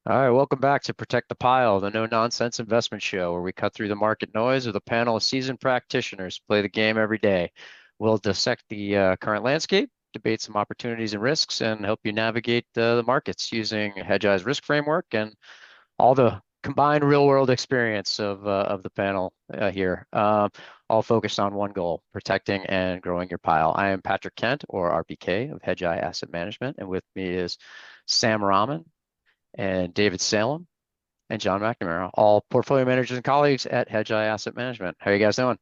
All right, welcome back to Protect the Pile, the no-nonsense investment show where we cut through the market noise with a panel of seasoned practitioners, play the game every day. We'll dissect the current landscape, debate some opportunities and risks, and help you navigate the markets using Hedgeye's risk framework and all the combined real-world experience of the panel here, all focused on one goal: protecting and growing your pile. I am Patrick Kent, or RPK, of Hedgeye Asset Management, and with me is Sam Rahman and David Salem and John McNamara, all portfolio managers and colleagues at Hedgeye Asset Management. How are you guys doing?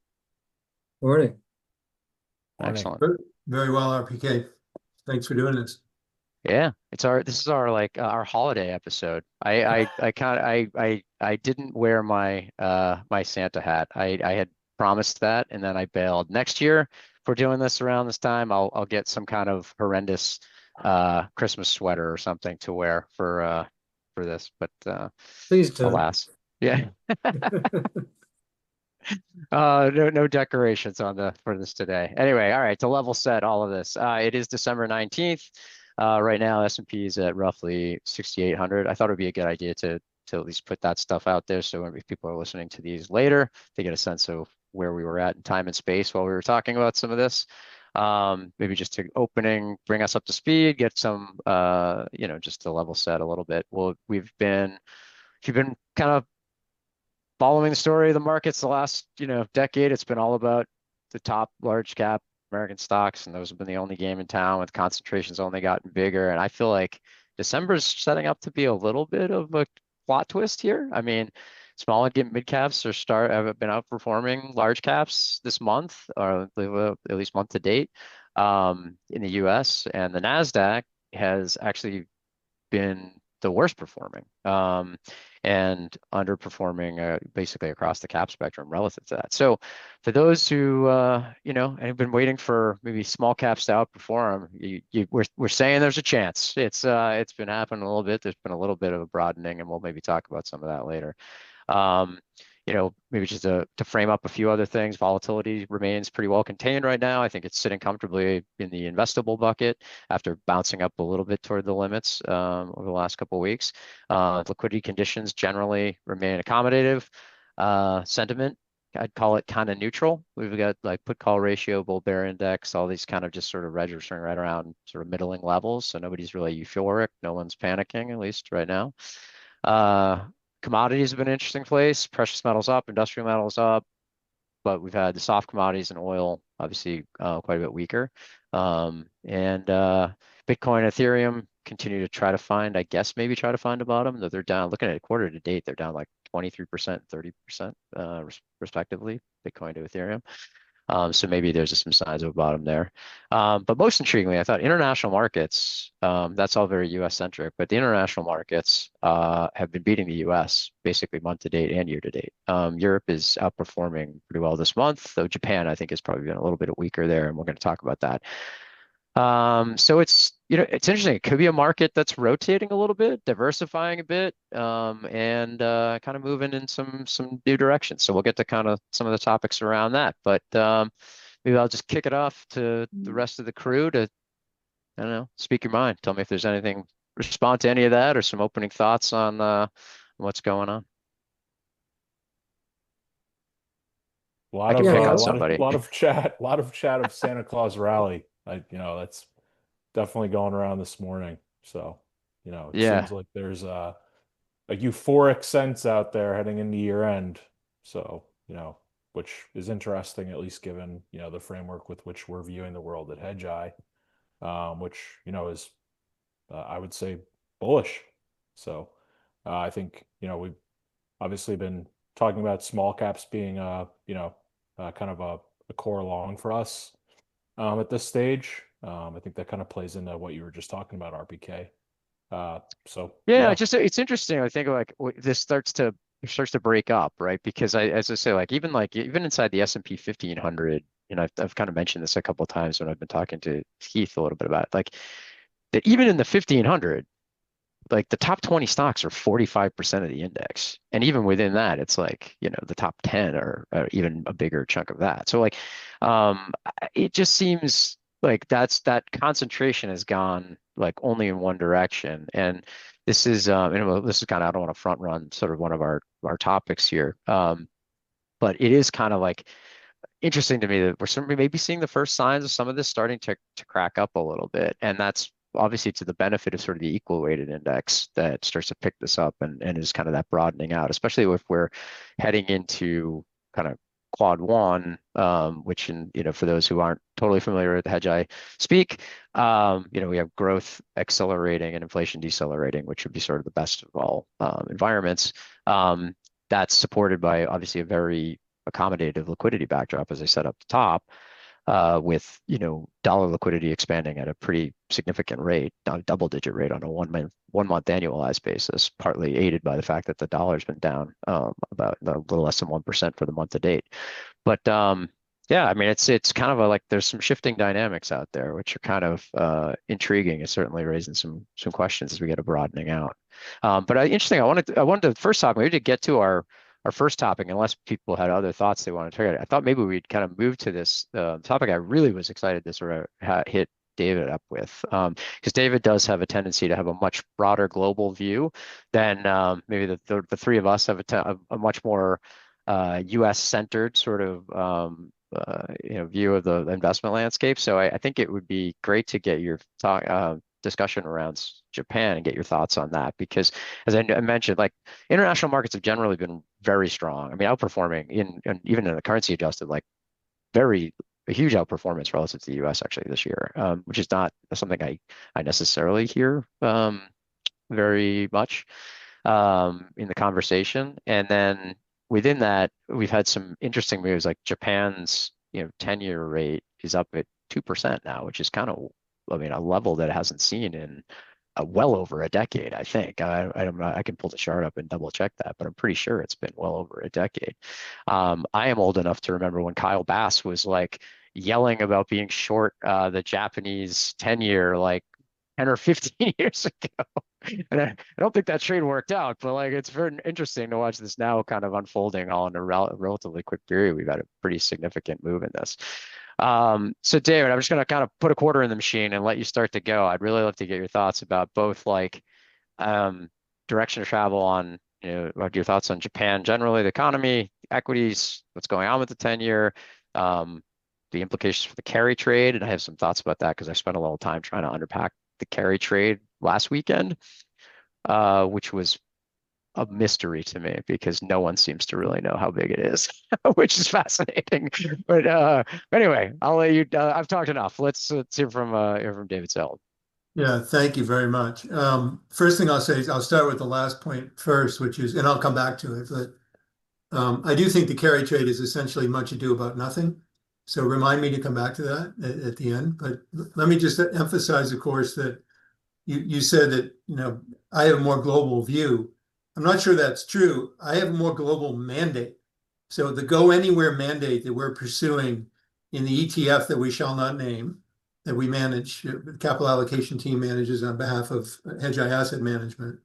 Morning. Morning. Excellent. Very well, RPK. Thanks for doing this. Yeah, this is our our holiday episode. I didn't wear my my Santa hat. I had promised that and then I bailed. Next year, if we're doing this around this time, I'll get some kind of horrendous Christmas sweater or something to wear for this, but Please do. alas. Yeah. No decorations on the for this today. Anyway, all right, to level set all of this. It is December 19th. Right now, S&P is at roughly 6,800. I thought it'd be a good idea to at least put that stuff out there so if people are listening to these later, they get a sense of where we were at in time and space while we were talking about some of this. Maybe just to opening, bring us up to speed, get some just to level set a little bit. Well, if you've been kind of following the story of the markets the last, decade, it's been all about the top large cap American stocks, and those have been the only game in town with concentrations only gotten bigger. And I feel like December's setting up to be a little bit of a plot twist here. I mean, small and mid caps have been outperforming large caps this month, or at least month to date, in the US, and the Nasdaq has actually been the worst performing, and underperforming basically across the cap spectrum relative to that. So for those who have been waiting for maybe small caps to outperform, we're saying there's a chance. It's been happening a little bit. There's been a little bit of a broadening, and we'll maybe talk about some of that later. Um, Maybe just to frame up a few other things, volatility remains pretty well contained right now. I think it's sitting comfortably in the investable bucket after bouncing up a little bit toward the limits over the last couple of weeks. Liquidity conditions generally remain accommodative. Sentiment, I'd call it kind of neutral. We've got like put call ratio, bull bear index, all these kind of just sort of registering right around sort of middling levels. So nobody's really euphoric. No one's panicking, at least right now. Uh, Commodities have been an interesting place. Precious metals up, industrial metals up, but we've had the soft commodities and oil obviously quite a bit weaker. And Bitcoin, Ethereum continue to try to find, I guess, maybe try to find a bottom. Though they're down, looking at it quarter to date, they're down like 23%, 30%, respectively, Bitcoin to Ethereum. So maybe there's some signs of a bottom there. But most intriguingly, I thought international markets, that's all very US centric, but the international markets have been beating the US basically month to date and year to date. Europe is outperforming pretty well this month, though Japan, I think, has probably been a little bit weaker there, and we're going to talk about that. So it's interesting. It could be a market that's rotating a little bit, diversifying a bit, and kind of moving in some new directions. So we'll get to kind of some of the topics around that. But maybe I'll just kick it off to the rest of the crew to, I don't know, speak your mind. Tell me if there's anything, respond to any of that, or some opening thoughts on what's going on. A I lot can of pick uh, on a lot of somebody. lot of chat, of Santa Claus rally. That's definitely going around this morning. So, it Yeah. seems like there's a euphoric sense out there heading into year end. So, which is interesting, at least given, the framework with which we're viewing the world at Hedgeye, which, is I would say bullish. So, I think, we've obviously been talking about small caps being kind of a core long for us at this stage. I think that kind of plays into what you were just talking about, RPK. So Yeah, yeah, just it's interesting. I think like this starts to break up, right? Because as I say, even inside the S&P 1500, I've kind of mentioned this a couple of times when I've been talking to Keith a little bit about it, like that even in the 1500, like the top 20 stocks are 45% of the index, and even within that, it's like the top 10 or even a bigger chunk of that. So like, it just seems like that concentration has gone like only in one direction. And this is this is kind of, I don't want to front run sort of one of our topics here. But it is kind of like interesting to me that we're maybe seeing the first signs of some of this starting to crack up a little bit. And that's obviously to the benefit of sort of the equal weighted index that starts to pick this up and is kind of that broadening out, especially if we're heading into kind of quad one, which for those who aren't totally familiar with Hedgeye speak, we have growth accelerating and inflation decelerating, which would be sort of the best of all environments. That's supported by obviously a very accommodative liquidity backdrop, as I said up the top, with dollar liquidity expanding at a pretty significant rate, a double-digit rate on a one-month annualized basis, partly aided by the fact that the dollar's been down about a little less than 1% for the month to date. But yeah, I mean, it's kind of like there's some shifting dynamics out there, which are kind of intriguing. It's certainly raising some questions as we get a broadening out. But interesting. I wanted to first talk maybe to get to our first topic, unless people had other thoughts they wanted to talk about. I thought maybe we'd kind of move to this topic. I really was excited to sort of hit David up with, because David does have a tendency to have a much broader global view than maybe the three of us have a much more U.S. centered sort of view of the investment landscape. So I think it would be great to get your discussion around Japan and get your thoughts on that, because as I mentioned, like international markets have generally been very strong. I mean, outperforming even in the currency adjusted, like a huge outperformance relative to the U.S. actually this year, which is not something I necessarily hear very much in the conversation. And then within that, we've had some interesting moves, like Japan's 10-year rate is up at 2% now, which is kind of, I mean, a level that it hasn't seen in well over a decade, I think. I can pull the chart up and double check that, but I'm pretty sure it's been well over a decade. I am old enough to remember when Kyle Bass was like yelling about being short the Japanese 10-year like 10 or 15 years ago. And I don't think that trade worked out, but like it's very interesting to watch this now kind of unfolding all in a relatively quick period. We've had a pretty significant move in this. So David, I'm just going to kind of put a quarter in the machine and let you start to go. I'd really love to get your thoughts about both like direction of travel on, what your thoughts on Japan generally, the economy, equities, what's going on with the 10-year, the implications for the carry trade. And I have some thoughts about that because I spent a little time trying to unpack the carry trade last weekend, which was a mystery to me because no one seems to really know how big it is, which is fascinating. But anyway, I'll let you. I've talked enough. Let's hear from David Sell. Yeah, thank you very much. First thing I'll say is I'll start with the last point first, which is, and I'll come back to it, but I do think the carry trade is essentially much ado about nothing. So remind me to come back to that at the end. But let me just emphasize, of course, that you said that, I have a more global view. I'm not sure that's true. I have a more global mandate. So the go anywhere mandate that we're pursuing in the ETF that we shall not name, that we manage, the capital allocation team manages on behalf of Hedgeye Asset Management,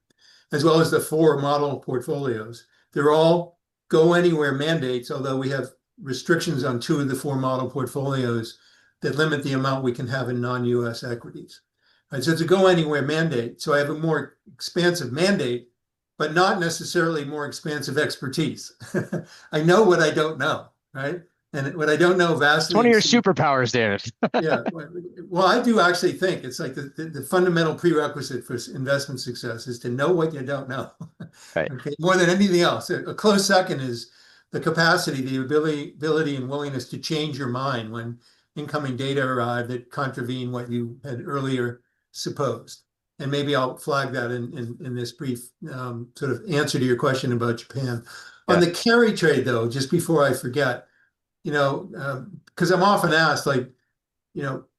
as well as the 4 model portfolios. They're all go anywhere mandates, although we have restrictions on 2 of the 4 model portfolios that limit the amount we can have in non-US equities. Right, so it's a go anywhere mandate. So I have a more expansive mandate, but not necessarily more expansive expertise. I know what I don't know, right? And what I don't know vastly. It's one of your superpowers, David. Yeah. Well, I do actually think it's like the fundamental prerequisite for investment success is to know what you don't know. Right. Okay. More than anything else. A close second is the capacity, the ability and willingness to change your mind when incoming data arrive that contravene what you had earlier supposed. And maybe I'll flag that in this brief sort of answer to your question about Japan. Yeah. On the carry trade, though, just before I forget, because I'm often asked, like,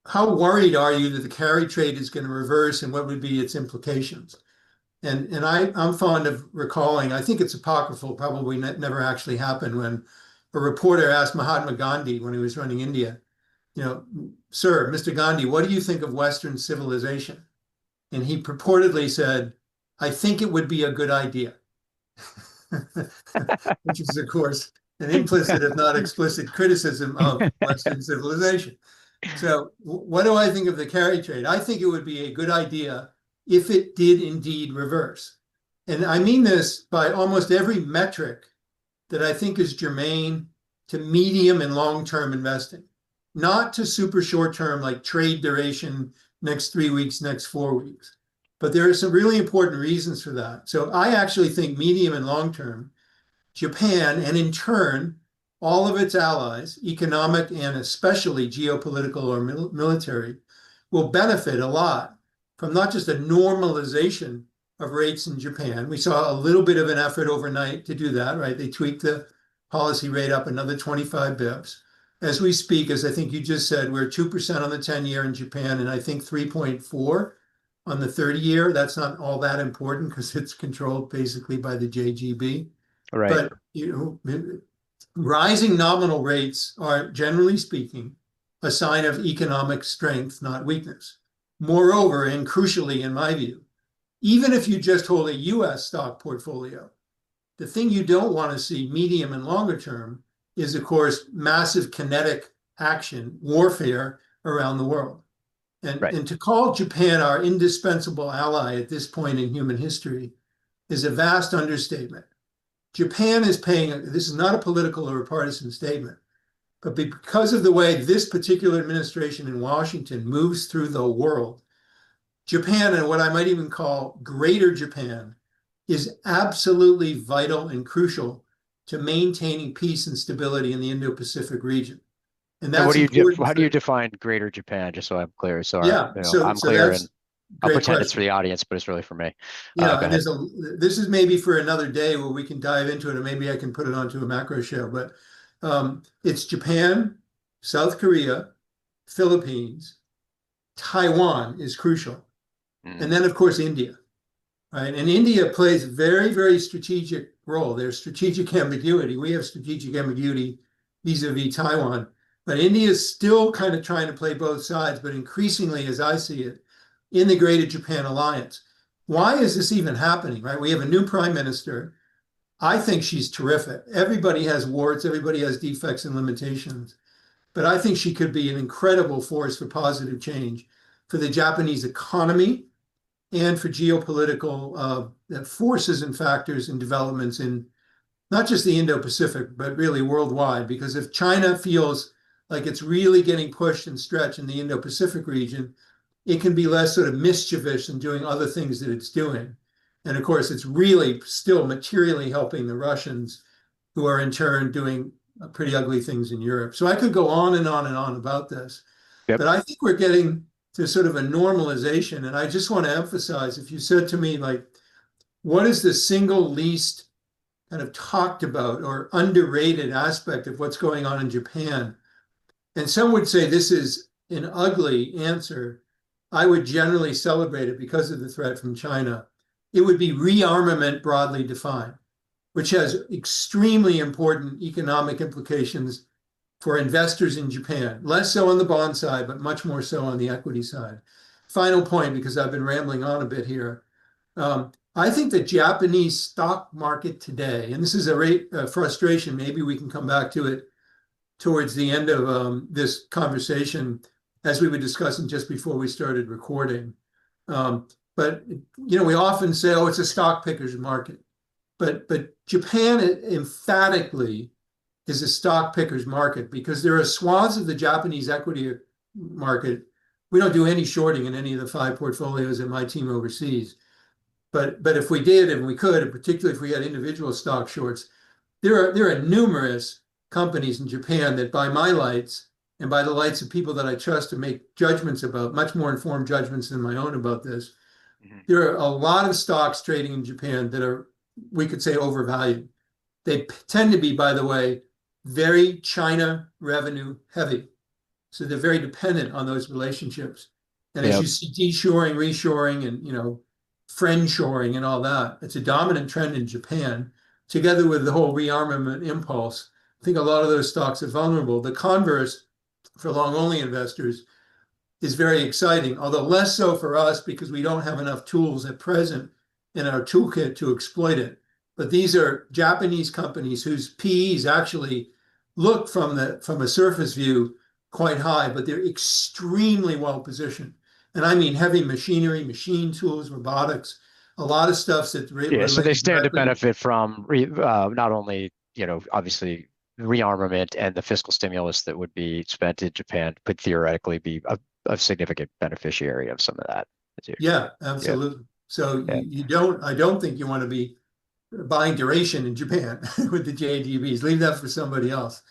how worried are you that the carry trade is going to reverse and what would be its implications? And I'm fond of recalling, I think it's apocryphal, probably never actually happened, when a reporter asked Mahatma Gandhi when he was running India, sir, Mr. Gandhi, what do you think of Western civilization? And he purportedly said, I think it would be a good idea, which is, of course, an implicit, if not explicit, criticism of Western civilization. So what do I think of the carry trade? I think it would be a good idea if it did indeed reverse. And I mean this by almost every metric that I think is germane to medium and long-term investing, not to super short-term like trade duration, next 3 weeks, next 4 weeks. But there are some really important reasons for that. So I actually think medium and long-term, Japan, and in turn, all of its allies, economic and especially geopolitical or military, will benefit a lot from not just a normalization of rates in Japan. We saw a little bit of an effort overnight to do that, right? They tweaked the policy rate up another 25 bips. As we speak, as I think you just said, we're 2% on the 10-year in Japan, and I think 3.4 on the 30-year. That's not all that important because it's controlled basically by the JGB. Right. But rising nominal rates are, generally speaking, a sign of economic strength, not weakness. Moreover, and crucially in my view, even if you just hold a US stock portfolio, the thing you don't want to see medium and longer term is, of course, massive kinetic action, warfare around the world. And to call Japan our indispensable ally at this point in human history is a vast understatement. Japan is paying, this is not a political or a partisan statement, but because of the way this particular administration in Washington moves through the world, Japan, and what I might even call Greater Japan, is absolutely vital and crucial to maintaining peace and stability in the Indo-Pacific region. And And that's important. how do you define Greater Japan, just so I'm clear? So Yeah, so I'm clear, that's and I'll great pretend it's for question. the audience, but it's really for me. Yeah, Go and ahead. this is maybe for another day where we can dive into it, and maybe I can put it onto a macro show. But it's Japan, South Korea, Philippines, Taiwan is crucial, and then of course India, right? And India plays a very, very strategic role. There's strategic ambiguity. We have strategic ambiguity vis-a-vis Taiwan, but India is still kind of trying to play both sides, but increasingly, as I see it, in the Greater Japan Alliance. Why is this even happening, right? We have a new prime minister. I think she's terrific. Everybody has warts, everybody has defects and limitations, but I think she could be an incredible force for positive change for the Japanese economy and for geopolitical forces and factors and developments in not just the Indo-Pacific, but really worldwide. Because if China feels like it's really getting pushed and stretched in the Indo-Pacific region, it can be less sort of mischievous and doing other things that it's doing. And of course, it's really still materially helping the Russians, who are in turn doing pretty ugly things in Europe. So I could go on and on and on about this, Yep. but I think we're getting to sort of a normalization. And I just want to emphasize, if you said to me, like, what is the single least kind of talked about or underrated aspect of what's going on in Japan? And some would say this is an ugly answer. I would generally celebrate it because of the threat from China. It would be rearmament broadly defined, which has extremely important economic implications for investors in Japan, less so on the bond side, but much more so on the equity side. Final point, because I've been rambling on a bit here. I think the Japanese stock market today, and this is a frustration, maybe we can come back to it towards the end of this conversation, as we were discussing just before we started recording. But we often say, oh, it's a stock picker's market. But Japan emphatically is a stock picker's market, because there are swaths of the Japanese equity market. We don't do any shorting in any of the 5 portfolios that my team oversees. But if we did, and we could, and particularly if we had individual stock shorts, there are numerous companies in Japan that, by my lights and by the lights of people that I trust to make judgments about, much more informed judgments than my own about this, there are a lot of stocks trading in Japan that are, we could say, overvalued. They tend to be, by the way, very China revenue heavy. So they're very dependent on those relationships. And as you see deshoring, reshoring, and friendshoring and all that, it's a dominant trend in Japan, together with the whole rearmament impulse. I think a lot of those stocks are vulnerable. The converse for long-only investors is very exciting, although less so for us because we don't have enough tools at present in our toolkit to exploit it. But these are Japanese companies whose PEs actually look from a surface view quite high, but they're extremely well positioned. And I mean heavy machinery, machine tools, robotics, a lot of stuff that's Yeah, so they related stand to directly. benefit from not only, obviously rearmament and the fiscal stimulus that would be spent in Japan could theoretically be a significant beneficiary of some of that. Yeah, Yeah, absolutely. So yeah. I don't think you want to be buying duration in Japan with the JGBs. Leave that for somebody else.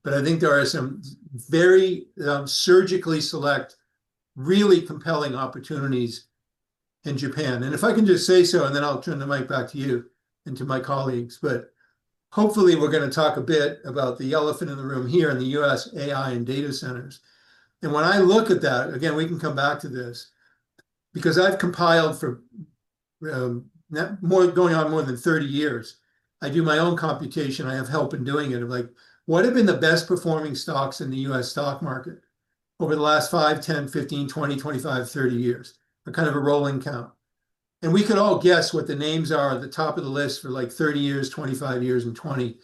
But I think there are some very surgically select, really compelling opportunities in Japan. And if I can just say so, and then I'll turn the mic back to you and to my colleagues. But hopefully, we're going to talk a bit about the elephant in the room here in the US, AI and data centers. And when I look at that, again, we can come back to this because I've compiled for going on more than 30 years. I do my own computation. I have help in doing it of like, what have been the best performing stocks in the US stock market over the last 5, 10, 15, 20, 25, 30 years? A kind of a rolling count. And we could all guess what the names are at the top of the list for like 30 years, 25 years, and 20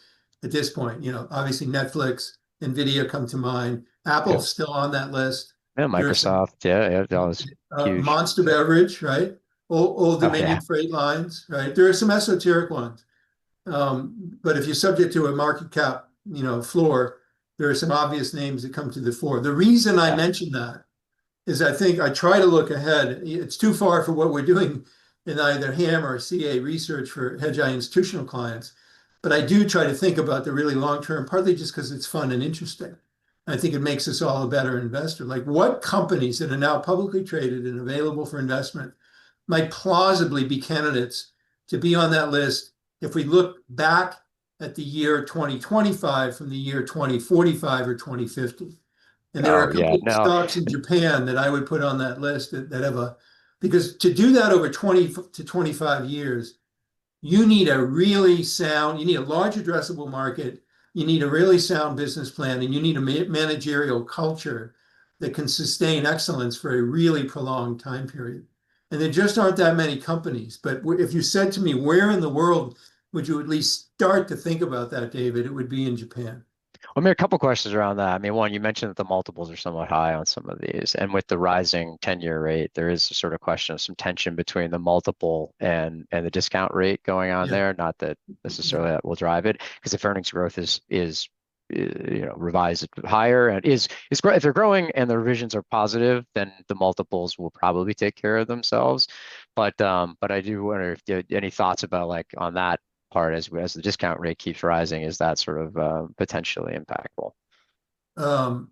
at this point. Obviously Netflix, Nvidia come to mind. Yeah. Apple's still on that list. Yeah, There's some Microsoft. Yeah, that was huge. Monster Beverage, right? Old Oh yeah, Dominion Freight Lines, right? There are some esoteric ones. But if you're subject to a market cap, floor, there are some obvious names that come to the fore. The reason I yeah. mention that is I think I try to look ahead. It's too far for what we're doing in either HAM or CA research for Hedgeye institutional clients. But I do try to think about the really long term, partly just because it's fun and interesting. I think it makes us all a better investor. Like what companies that are now publicly traded and available for investment might plausibly be candidates to be on that list if we look back at the year 2025 from the year 2045 or 2050. And there are Oh a yeah, couple of no. stocks in Japan that I would put on that list that have because to do that over 20 to 25 years, you need a large addressable market, you need a really sound business plan, and you need a managerial culture that can sustain excellence for a really prolonged time period. And there just aren't that many companies. But if you said to me, where in the world would you at least start to think about that, David? It would be in Japan. I mean, a couple questions around that. I mean, one, you mentioned that the multiples are somewhat high on some of these, and with the rising 10-year rate, there is a sort of question of some tension between the multiple and the discount rate going on Yeah. there. Not that necessarily that will drive it, because if earnings growth is revised higher and if they're growing and the revisions are positive, then the multiples will probably take care of themselves. But I do wonder if you had any thoughts about like on that part as the discount rate keeps rising, is that sort of potentially impactful? Um,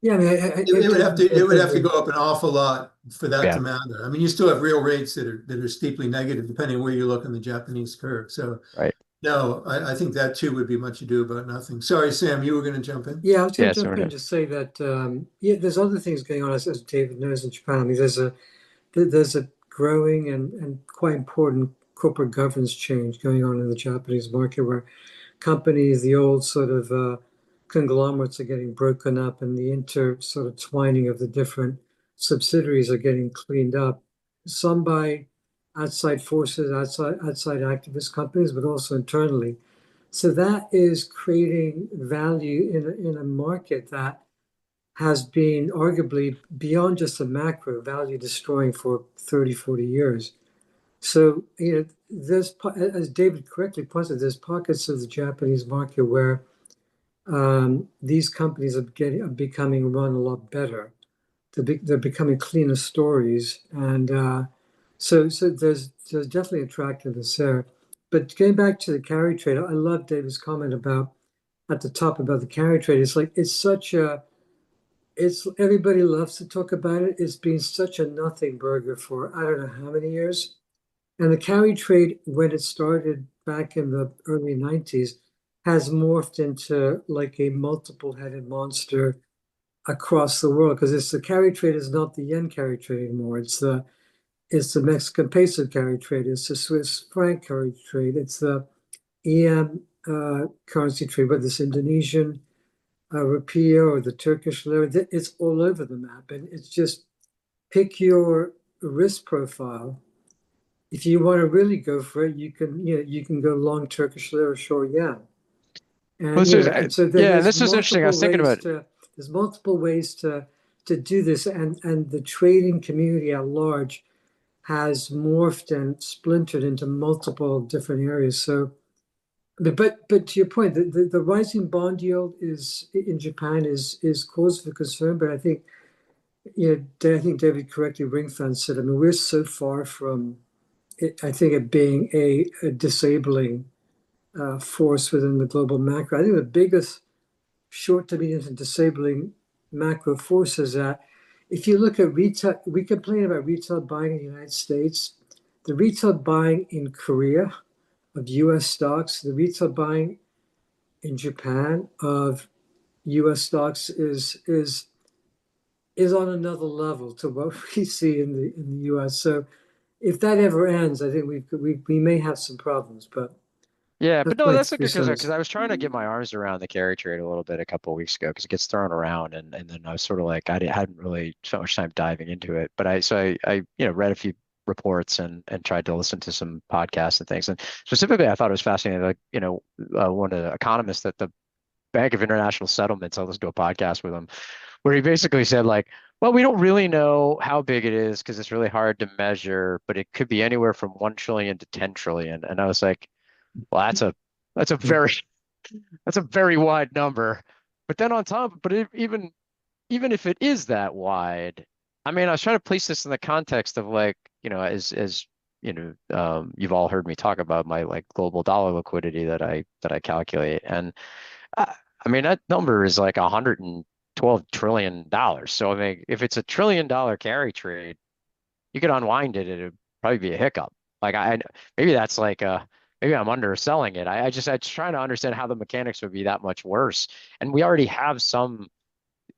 Yeah, I mean, it would have to go up an awful lot for that Yeah, to matter. I mean, you still have real rates that are steeply negative depending on where you look on the Japanese curve. So right. no, I think that too would be much ado about nothing. Sorry, Sam, you were going to jump in. Yeah, I was going Yeah, to so jump we're in and good. just say that there's other things going on as David knows in Japan. I mean, there's a growing and quite important corporate governance change going on in the Japanese market, where companies, the old sort of conglomerates, are getting broken up, and the inter sort of twining of the different subsidiaries are getting cleaned up. Some by outside forces, outside activist companies, but also internally. So that is creating value in a market that has been arguably beyond just a macro value destroying for 30, 40 years. So, there's, as David correctly pointed, there's pockets of the Japanese market where these companies are becoming run a lot better. They're becoming cleaner stories. And so there's definitely attractiveness there. But getting back to the carry trade, I love David's comment about at the top about the carry trade. It's like it's everybody loves to talk about it. It's been such a nothing burger for I don't know how many years. And the carry trade, when it started back in the early 90s, has morphed into like a multiple-headed monster across the world, because it's the carry trade is not the yen carry trade anymore. It's the Mexican peso carry trade. It's the Swiss franc carry trade. It's the EM currency trade, whether it's Indonesian rupiah or the Turkish lira. It's all over the map, and it's just pick your risk profile. If you want to really go for it, you can go long Turkish lira, short yen. Well, And this is, and so yeah, and this is interesting. I was thinking about, there's multiple ways to do this, and the trading community at large has morphed and splintered into multiple different areas. So, but to your point, the rising bond yield is in Japan is cause for concern. But I think I think David correctly ring fence said. I mean, we're so far from it, I think it being a disabling force within the global macro. I think the biggest short to medium and disabling macro force is that if you look at retail, we complain about retail buying in the United States. The retail buying in Korea of US stocks, the retail buying in Japan of US stocks is on another level to what we see in the US. So if that ever ends, I think we may have some problems, but yeah, but that's no, my that's a three good because cents. I was trying to get my arms around the carry trade a little bit a couple of weeks ago because it gets thrown around, and then I was sort of like hadn't really spent much time diving into it, but I read a few reports and tried to listen to some podcasts and things, and specifically I thought it was fascinating, like one of the economists at the Bank of International Settlements. I listened to a podcast with him where he basically said like, well, we don't really know how big it is because it's really hard to measure, but it could be anywhere from 1 trillion to 10 trillion. And I was like, well, that's a very that's a very wide number. But then on top, but even if it is that wide, I mean, I was trying to place this in the context of like, as you've all heard me talk about my like global dollar liquidity that I calculate, and I, I mean that number is like $112 trillion. So I mean, if it's $1 trillion carry trade, you could unwind it. It'd probably be a hiccup. Like maybe that's like maybe I'm underselling it. I just trying to understand how the mechanics would be that much worse. And we already have some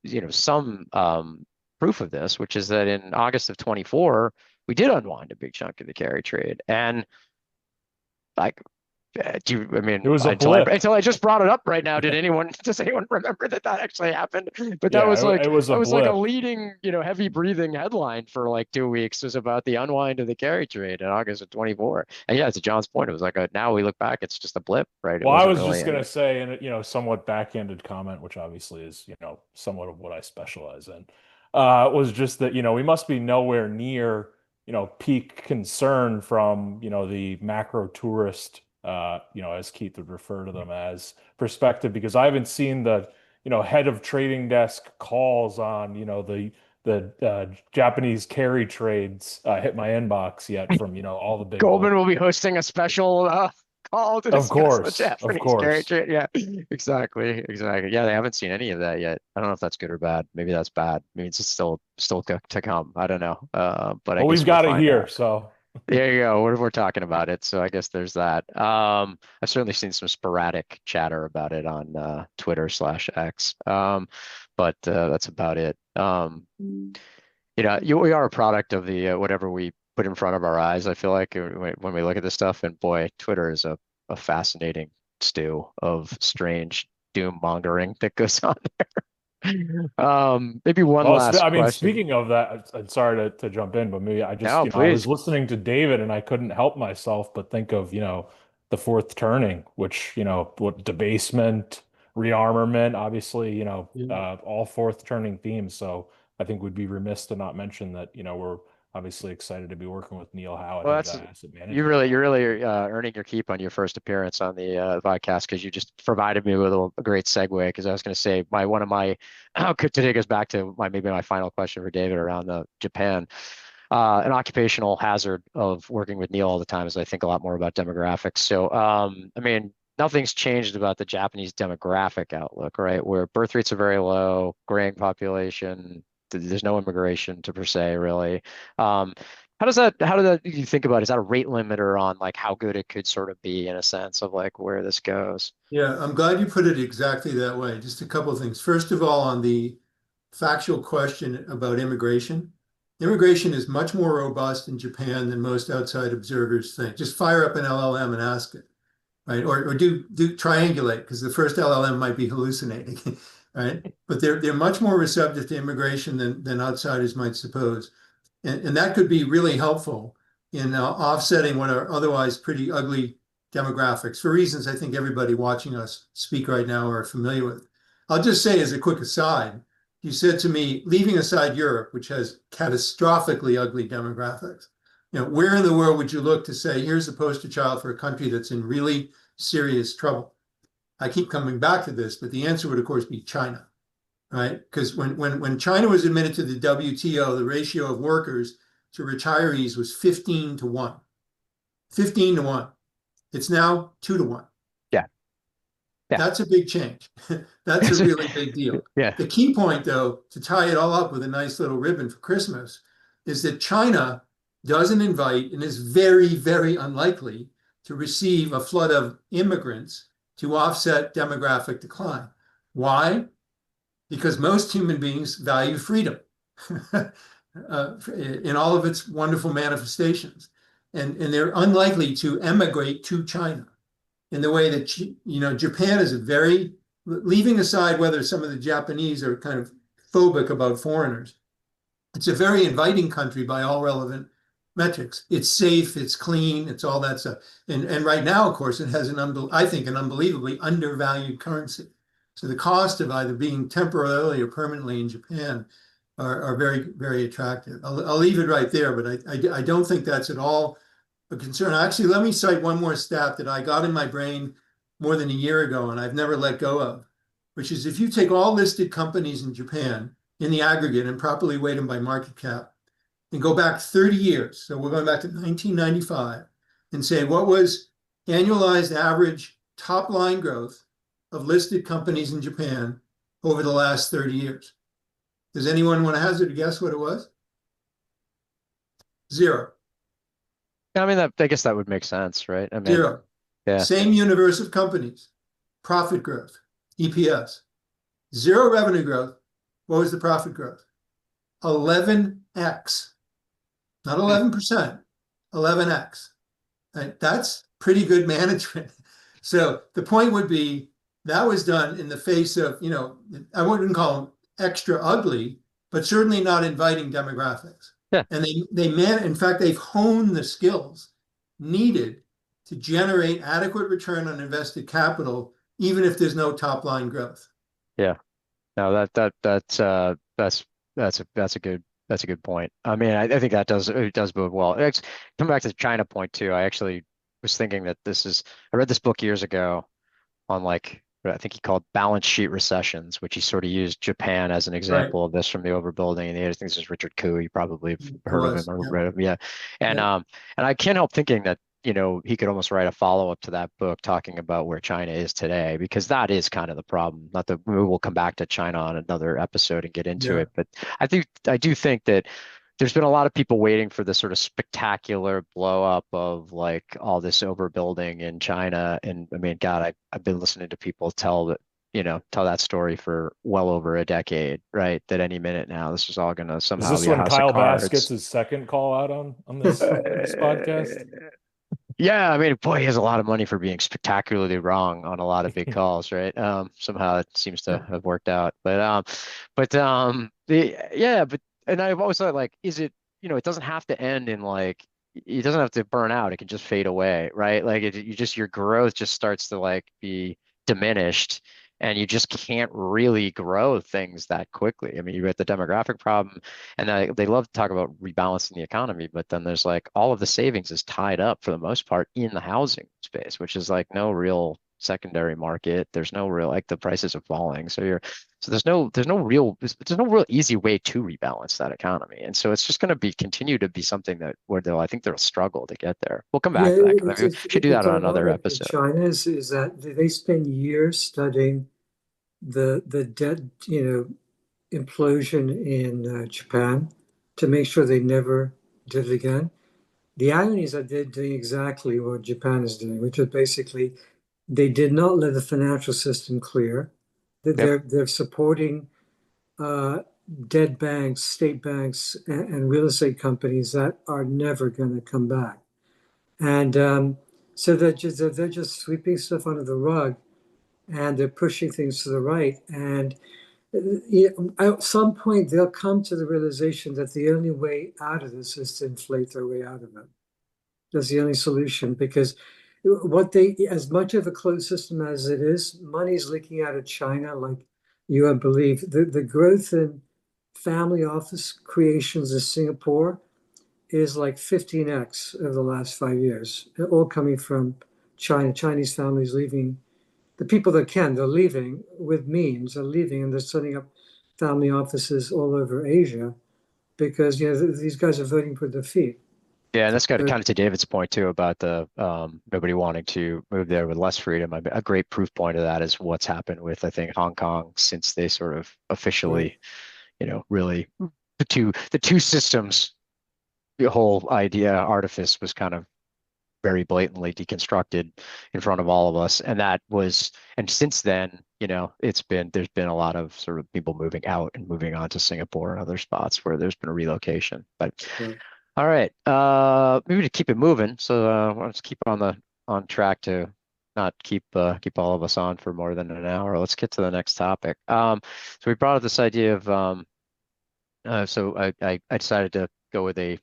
proof of this, which is that in August of 24, we did unwind a big chunk of the carry trade. And like I It mean, was a until I blip. until I just brought it up right now, does anyone remember that actually happened? But that was Yeah, like it was a a blip. leading, heavy breathing headline for like 2 weeks was about the unwind of the carry trade in August of 24. And yeah, to John's point, it was like now we look back, it's just a blip, right? It Well, I wasn't was really just any. gonna say, and somewhat backhanded comment, which obviously is, somewhat of what I specialize in, was just that, we must be nowhere near, peak concern from, the macro tourist, as Keith would refer to them as perspective, because I haven't seen the, head of trading desk calls on, the Japanese carry trades hit my inbox yet from, all the big Goldman global. will be hosting a special call to Of discuss the course, of Japanese carry course. trade. Yeah, exactly. Yeah, they haven't seen any of that yet. I don't know if that's good or bad. Maybe that's bad. Maybe it's still to come. I don't know. But I Well, we've guess we'll got it find here, out. so. There you go. We're talking about it, so I guess there's that. I've certainly seen some sporadic chatter about it on Twitter/X. But that's about it. We are a product of the whatever we put in front of our eyes. I feel like when we look at this stuff, and boy, Twitter is a fascinating stew of strange doom mongering that goes on there. Maybe one Well, last I mean, question. speaking of that, I'm sorry to jump in, but maybe I just, No, I was please. listening to David and I couldn't help myself but think of, the fourth turning, which, what debasement, rearmament, obviously, Yeah. all fourth turning themes. So I think we'd be remiss to not mention that, we're obviously excited to be working with Neil Howe at Well, that's Hedgeye Asset Management. you're really earning your keep on your first appearance on the podcast because you just provided me with a great segue. Because I was going to say one of my today goes back to maybe my final question for David around the Japan. An occupational hazard of working with Neil all the time is I think a lot more about demographics. So, I mean, nothing's changed about the Japanese demographic outlook, right? Where birth rates are very low, graying population, there's no immigration to per se, really. Um, how does that you think about it? Is that a rate limiter on like how good it could sort of be in a sense of like where this goes? Yeah, I'm glad you put it exactly that way. Just a couple of things. First of all, on the factual question about immigration, immigration is much more robust in Japan than most outside observers think. Just fire up an LLM and ask it, right? Or do triangulate because the first LLM might be hallucinating, right? But they're much more receptive to immigration than outsiders might suppose, and that could be really helpful in offsetting what are otherwise pretty ugly demographics for reasons I think everybody watching us speak right now are familiar with. I'll just say as a quick aside, you said to me, leaving aside Europe, which has catastrophically ugly demographics, where in the world would you look to say, here's the poster child for a country that's in really serious trouble? I keep coming back to this, but the answer would, of course, be China, right? Because when China was admitted to the WTO, the ratio of workers to retirees was 15 to 1. 15 to 1. It's now 2 to 1. Yeah. That's a big change. That's a really big deal. Yeah. The key point, though, to tie it all up with a nice little ribbon for Christmas, is that China doesn't invite and is very, very unlikely to receive a flood of immigrants to offset demographic decline. Why? Because most human beings value freedom in all of its wonderful manifestations. And they're unlikely to emigrate to China in the way that, Japan is leaving aside whether some of the Japanese are kind of phobic about foreigners, it's a very inviting country by all relevant metrics. It's safe, it's clean, it's all that stuff. And right now, of course, it has I think an unbelievably undervalued currency. So the cost of either being temporarily or permanently in Japan are very, very attractive. I'll leave it right there, but I don't think that's at all a concern. Actually, let me cite one more stat that I got in my brain more than a year ago and I've never let go of, which is if you take all listed companies in Japan in the aggregate and properly weight them by market cap and go back 30 years, so we're going back to 1995, and say what was annualized average top line growth of listed companies in Japan over the last 30 years. Does anyone want to hazard a guess what it was? 0. I mean, I guess that would make sense, right? I mean, 0. yeah. Same universe of companies, profit growth, EPS. 0 revenue growth. What was the profit growth? 11x. Not 11%, 11x. Right? That's pretty good management. So the point would be that was done in the face of, I wouldn't call them extra ugly, but certainly not inviting demographics. Yeah. And in fact, they've honed the skills needed to generate adequate return on invested capital, even if there's no top line growth. Yeah. No, that's a good point. I mean, I think it does bode well. Come back to the China point too. I actually was thinking that I read this book years ago on what I think he called balance sheet recessions, which he sort of used Japan as an example of this from the overbuilding. And the other things is Richard Koo. You probably have heard of him or read of him. Yeah. And I can't help thinking that, he could almost write a follow-up to that book talking about where China is today, because that is kind of the problem. Not that we'll come back to China on another episode and get into it, but I do think that there's been a lot of people waiting for this sort of spectacular blow up of all this overbuilding in China. And I mean, God, I've been listening to people tell that story for well over a decade, right? That any minute now, this is all going to somehow Is this be a when house Kyle of Bass cards. gets his second call out on this, this podcast? Yeah, I mean, boy, he has a lot of money for being spectacularly wrong on a lot of big calls, right? Somehow it seems to have worked out, and I've always thought is it, it doesn't have to end in it doesn't have to burn out. It can just fade away, right? Your growth just starts to be diminished, and you just can't really grow things that quickly. I mean, you get the demographic problem, and they love to talk about rebalancing the economy, but then there's all of the savings is tied up for the most part in the housing space, which is no real secondary market. There's no real the prices are falling, so there's no real easy way to rebalance that economy, and so it's just going to continue to be something where I think they'll struggle to get there. We'll come back to that. Maybe we should do that on another episode. China is that they spend years studying the debt, implosion in Japan to make sure they never did it again. The irony is that they're doing exactly what Japan is doing, which is basically they did not let the financial system clear. They're supporting dead banks, state banks, and real estate companies that are never going to come back. And so they're just sweeping stuff under the rug, and they're pushing things to the right. And at some point, they'll come to the realization that the only way out of this is to inflate their way out of it. That's the only solution, because what they, as much of a closed system as it is, money's leaking out of China like you won't believe. The growth in family office creations in Singapore is like 15x over the last 5 years, all coming from China. Chinese families leaving, the people that can, they're leaving with means, are leaving, and they're setting up family offices all over Asia because these guys are voting with their feet. Yeah, and that's got So, kind of to David's point too about the nobody wanting to move there with less freedom. A great proof point of that is what's happened with, I think, Hong Kong since they sort of officially, really the two systems, the whole idea artifice was kind of very blatantly deconstructed in front of all of us. And since then, there's been a lot of sort of people moving out and moving on to Singapore and other spots where there's been a relocation. But yeah. all right, maybe to keep it moving. So let's keep on track to not keep all of us on for more than an hour. Let's get to the next topic. So we brought up this idea of so I decided to go with a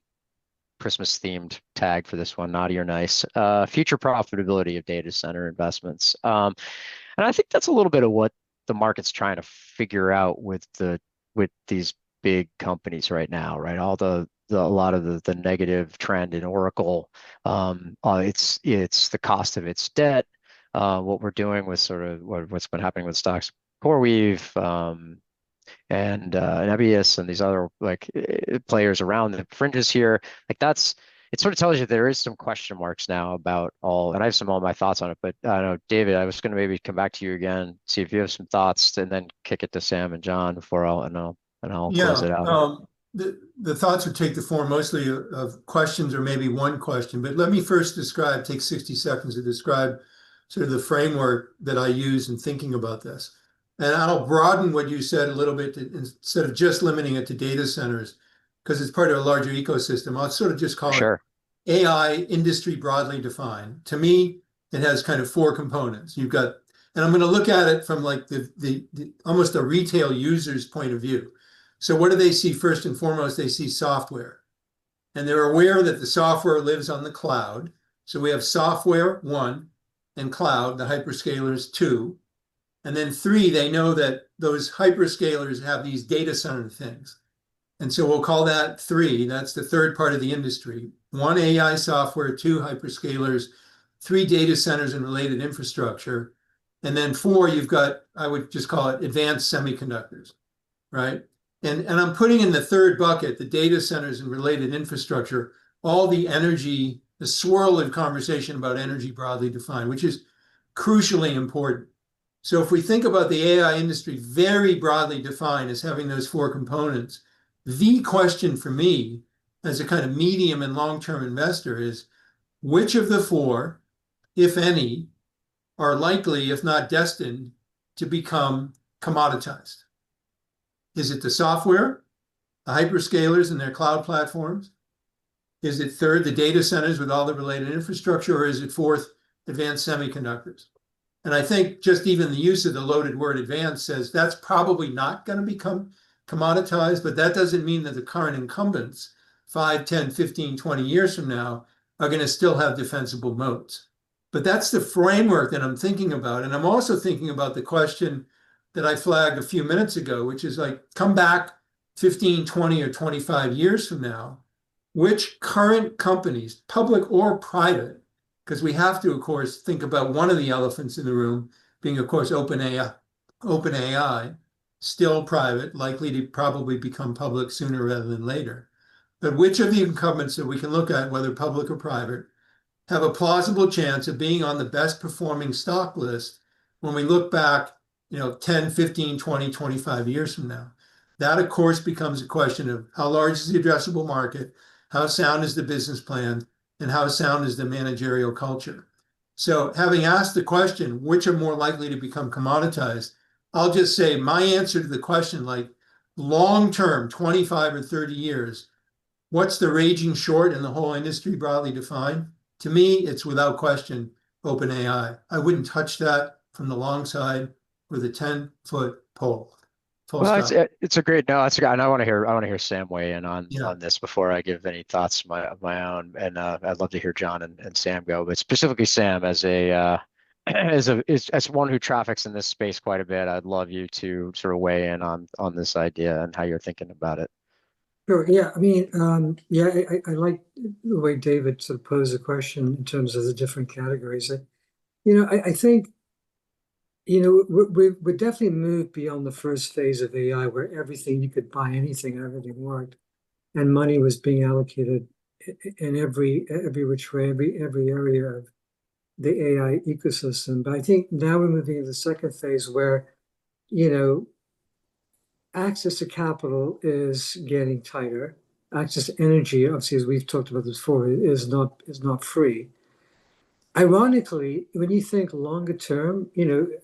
Christmas themed tag for this one, naughty or nice. Future profitability of data center investments. And I think that's a little bit of what the market's trying to figure out with these big companies right now, right? A lot of the negative trend in Oracle. It's the cost of its debt. What we're doing with sort of what's been happening with stocks, CoreWeave, and Nebius and these other players around the fringes here. It sort of tells you there is some question marks now about all, and I have all my thoughts on it. But I know, David, I was going to maybe come back to you again, see if you have some thoughts, and then kick it to Sam and John before I'll close Yeah, it out. the thoughts would take the form mostly of questions or maybe one question, but let me first take 60 seconds to describe sort of the framework that I use in thinking about this. And I'll broaden what you said a little bit instead of just limiting it to data centers, because it's part of a larger ecosystem. I'll sort of just call it Sure. AI industry broadly defined. To me, it has kind of four components. And I'm going to look at it from like the almost a retail user's point of view. So what do they see first and foremost? They see software. And they're aware that the software lives on the cloud. So we have software, one, and cloud, the hyperscalers, two. And then three, they know that those hyperscalers have these data center things. And so we'll call that three. That's the third part of the industry. One, AI software, two, hyperscalers, three, data centers and related infrastructure. And then four, you've got, I would just call it advanced semiconductors, right? And I'm putting in the third bucket, the data centers and related infrastructure, all the energy, the swirl of conversation about energy broadly defined, which is crucially important. So if we think about the AI industry very broadly defined as having those four components, the question for me as a kind of medium and long-term investor is which of the four, if any, are likely, if not destined, to become commoditized? Is it the software, the hyperscalers and their cloud platforms? Is it third, the data centers with all the related infrastructure, or is it fourth, advanced semiconductors? And I think just even the use of the loaded word advanced says that's probably not going to become commoditized, but that doesn't mean that the current incumbents 5, 10, 15, 20 years from now are going to still have defensible moats. But that's the framework that I'm thinking about. And I'm also thinking about the question that I flagged a few minutes ago, which is like, come back 15, 20, or 25 years from now, which current companies, public or private, because we have to, of course, think about one of the elephants in the room being, of course, OpenAI, still private, likely to probably become public sooner rather than later. But which of the incumbents that we can look at, whether public or private, have a plausible chance of being on the best performing stock list when we look back, 10, 15, 20, 25 years from now? That, of course, becomes a question of how large is the addressable market, how sound is the business plan, and how sound is the managerial culture. So having asked the question, which are more likely to become commoditized, I'll just say my answer to the question, like long-term, 25 or 30 years, what's the raging short in the whole industry broadly defined? To me, it's without question OpenAI. I wouldn't touch that from the long side with a 10-foot pole. Full Well, stop. it's a great no. It's a, and I want to hear Sam weigh in Yeah. on this before I give any thoughts of my own. And I'd love to hear John and Sam go, but specifically Sam as a as one who traffics in this space quite a bit. I'd love you to sort of weigh in on this idea and how you're thinking about it. Sure. Yeah. I mean, yeah, I like the way David sort of posed the question in terms of the different categories. I think, we definitely moved beyond the first phase of AI where everything, you could buy anything and everything worked, and money was being allocated in every which way, every area of the AI ecosystem. But I think now we're moving into the second phase where, you know, access to capital is getting tighter. Access to energy, obviously, as we've talked about this before, is not free. Ironically, when you think longer term,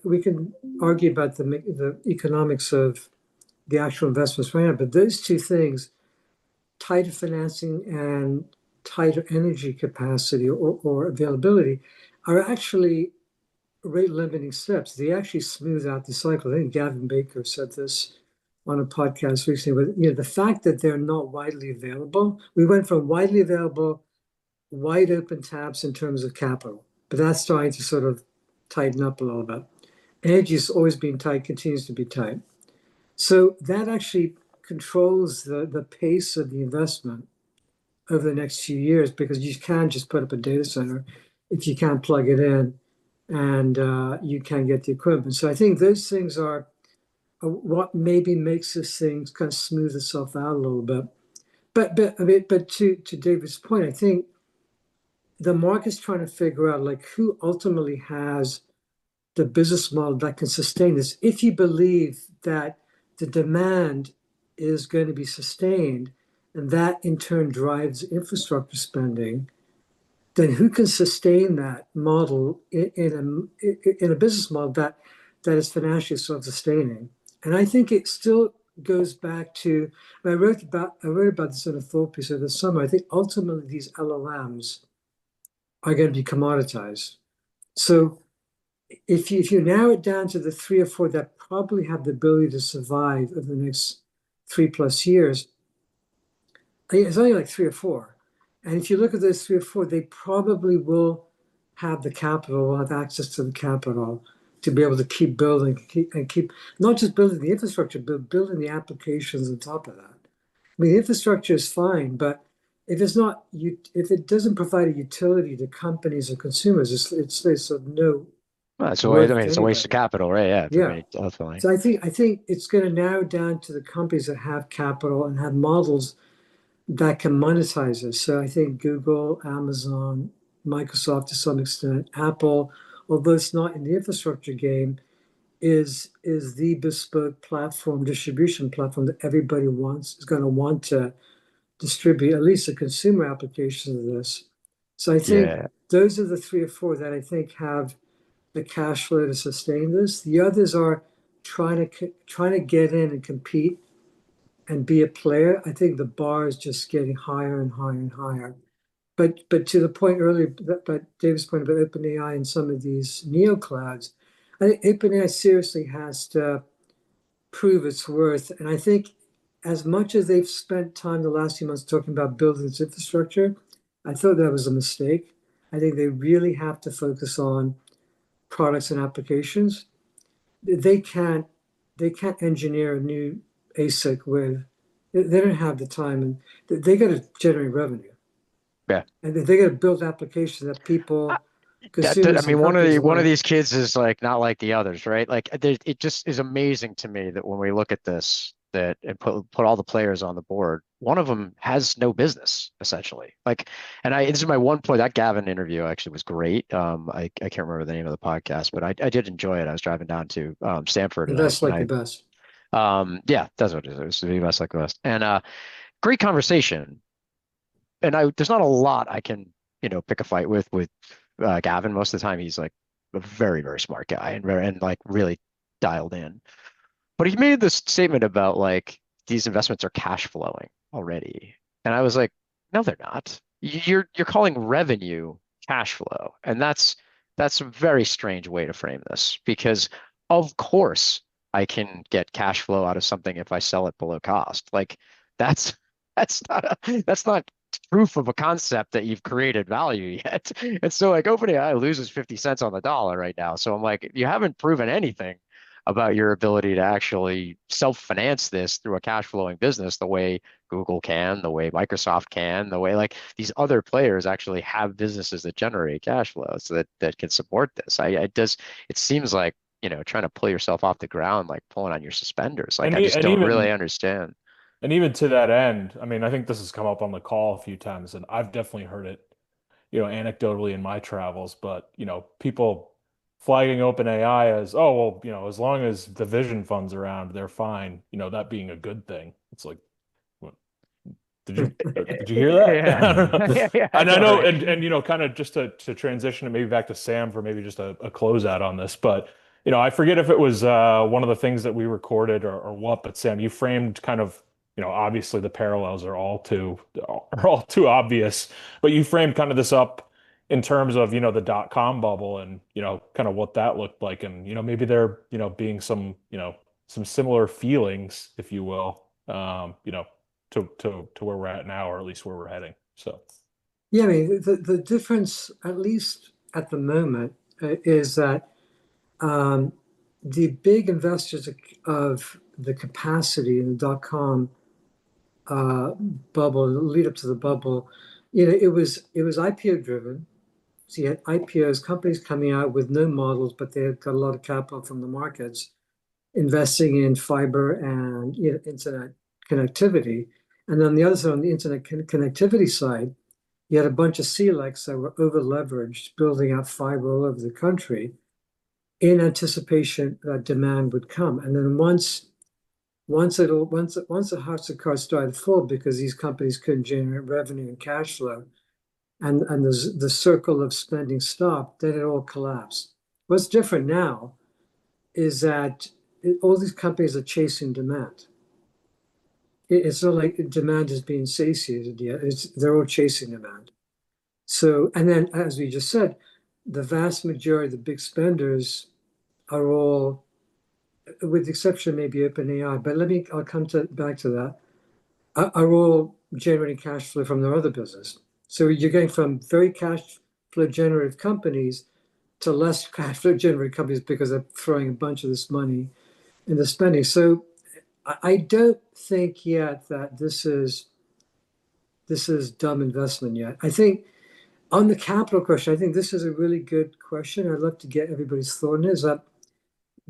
we can argue about the economics of the actual investments right now, but those two things, tighter financing and tighter energy capacity or availability, are actually rate limiting steps. They actually smooth out the cycle. I think Gavin Baker said this on a podcast recently, but the fact that they're not widely available, we went from widely available, wide open taps in terms of capital, but that's starting to sort of tighten up a little bit. Energy's always been tight, continues to be tight. So that actually controls the pace of the investment over the next few years, because you can't just put up a data center if you can't plug it in and you can't get the equipment. So I think those things are what maybe makes this thing kind of smooth itself out a little bit. But I mean, but to David's point, I think the market's trying to figure out like who ultimately has the business model that can sustain this. If you believe that the demand is going to be sustained, and that in turn drives infrastructure spending, then who can sustain that model in a business model that is financially self-sustaining? And I think it still goes back to, I wrote about this in a thought piece over the summer. I think ultimately these LLMs are going to be commoditized. So if you narrow it down to the three or four that probably have the ability to survive over the next 3+ years, I think it's only like three or four. And if you look at those three or four, they probably will have the capital, will have access to the capital to be able to keep building, keep not just building the infrastructure, but building the applications on top of that. I mean, the infrastructure is fine, but if it doesn't provide a utility to companies or consumers, it's of no Well, it's a way, I worth mean, to it's a waste of anybody. capital, right? Yeah, I Yeah. mean, definitely. So I think it's going to narrow down to the companies that have capital and have models that can monetize this. So I think Google, Amazon, Microsoft to some extent, Apple, although it's not in the infrastructure game, is the bespoke platform, distribution platform that everybody is going to want to distribute at least the consumer applications of this. So I think Yeah. those are the three or four that I think have the cash flow to sustain this. The others are trying to get in and compete and be a player. I think the bar is just getting higher and higher and higher. But to the point earlier, but David's point about OpenAI and some of these neo clouds, I think OpenAI seriously has to prove its worth. And I think as much as they've spent time the last few months talking about building its infrastructure, I thought that was a mistake. I think they really have to focus on products and applications. They can't engineer a new ASIC with, they don't have the time, and they got to generate revenue, Yeah. and they got to build applications that I- people, I consumers and mean, companies one of like. these kids is like not like the others, right? Like it just is amazing to me that when we look at this, that and put all the players on the board, one of them has no business essentially. Like, and this is my one point. That Gavin interview actually was great. I can't remember the name of the podcast, but I did enjoy it. I was driving down to Stanford and Invest like the best. yeah, that's what it is. It was the best like the best, and great conversation. And there's not a lot I can pick a fight with Gavin. Most of the time he's like a very very smart guy and like really dialed in. But he made this statement about like these investments are cash flowing already, and I was like, no, they're not. You're calling revenue cash flow, and that's a very strange way to frame this because of course I can get cash flow out of something if I sell it below cost. Like that's that's not proof of a concept that you've created value yet. And so like OpenAI loses 50 cents on the dollar right now. So I'm like, you haven't proven anything about your ability to actually self-finance this through a cash flowing business the way Google can, the way Microsoft can, the way like these other players actually have businesses that generate cash flow so that can support this. It seems like, trying to pull yourself off the ground, like pulling on your suspenders. Like And I e- just and don't really even understand. and even to that end, I mean, I think this has come up on the call a few times, and I've definitely heard it, anecdotally in my travels, but people flagging OpenAI as, oh, well, as long as the vision fund's around, they're fine, that being a good thing. It's like, what, did you hear that? I don't Yeah. know. Yeah, yeah, I And I know, know, right? and kind of just to transition it maybe back to Sam for maybe just a closeout on this, but I forget if it was one of the things that we recorded or what, but Sam, you framed kind of, obviously the parallels are all too obvious, but you framed kind of this up in terms of, the dot-com bubble and, kind of what that looked like. And, maybe there, being some similar feelings, if you will, to where we're at now, or at least where we're heading. So, Yeah, I mean, the difference, at least at the moment, is that the big investors of the capacity in the dot-com bubble, lead up to the bubble, it was IPO driven. So you had IPOs, companies coming out with no models, but they had got a lot of capital from the markets, investing in fiber and internet connectivity. And then the other side, on the internet connectivity side, you had a bunch of CLECs that were over leveraged, building out fiber all over the country in anticipation that demand would come. And then once the house of cards started full because these companies couldn't generate revenue and cash flow, and the circle of spending stopped, then it all collapsed. What's different now is that all these companies are chasing demand. It's not like demand is being satiated yet. They're all chasing demand. So, and then as we just said, the vast majority of the big spenders are all, with the exception of maybe OpenAI, but I'll come back to that, are all generating cash flow from their other business. So you're going from very cash flow generative companies to less cash flow generative companies because they're throwing a bunch of this money into spending. So I don't think yet that this is dumb investment yet. I think on the capital question, I think this is a really good question. I'd love to get everybody's thought on it. Is that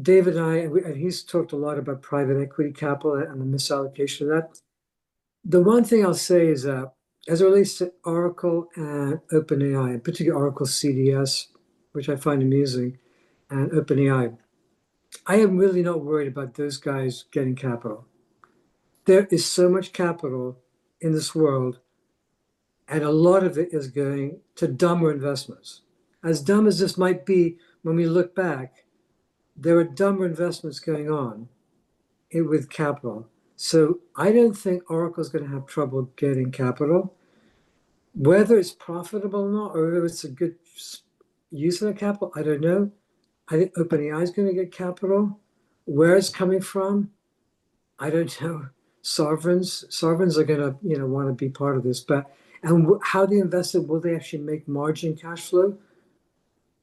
David and I, and he's talked a lot about private equity capital and the misallocation of that. The one thing I'll say is that as it relates to Oracle and OpenAI, in particular Oracle CDS, which I find amusing, and OpenAI, I am really not worried about those guys getting capital. There is so much capital in this world, and a lot of it is going to dumber investments. As dumb as this might be, when we look back, there are dumber investments going on with capital. So I don't think Oracle's going to have trouble getting capital. Whether it's profitable or not, or whether it's a good use of the capital, I don't know. I think OpenAI is going to get capital. Where it's coming from, I don't know. Sovereigns are going to want to be part of this, but how they invest it, will they actually make margin cash flow?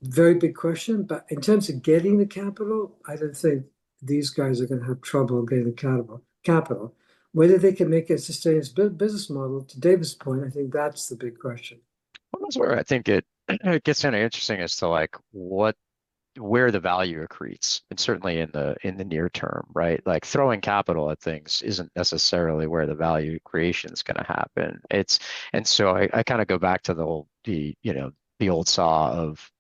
Very big question. But in terms of getting the capital, I don't think these guys are going to have trouble getting the capital. Whether they can make a sustainable business model, to David's point, I think that's the big question. Well, that's where I think it gets kind of interesting as to like where the value accretes, and certainly in the near term, right? Like throwing capital at things isn't necessarily where the value creation is going to happen. And so I kind of go back to the old saw of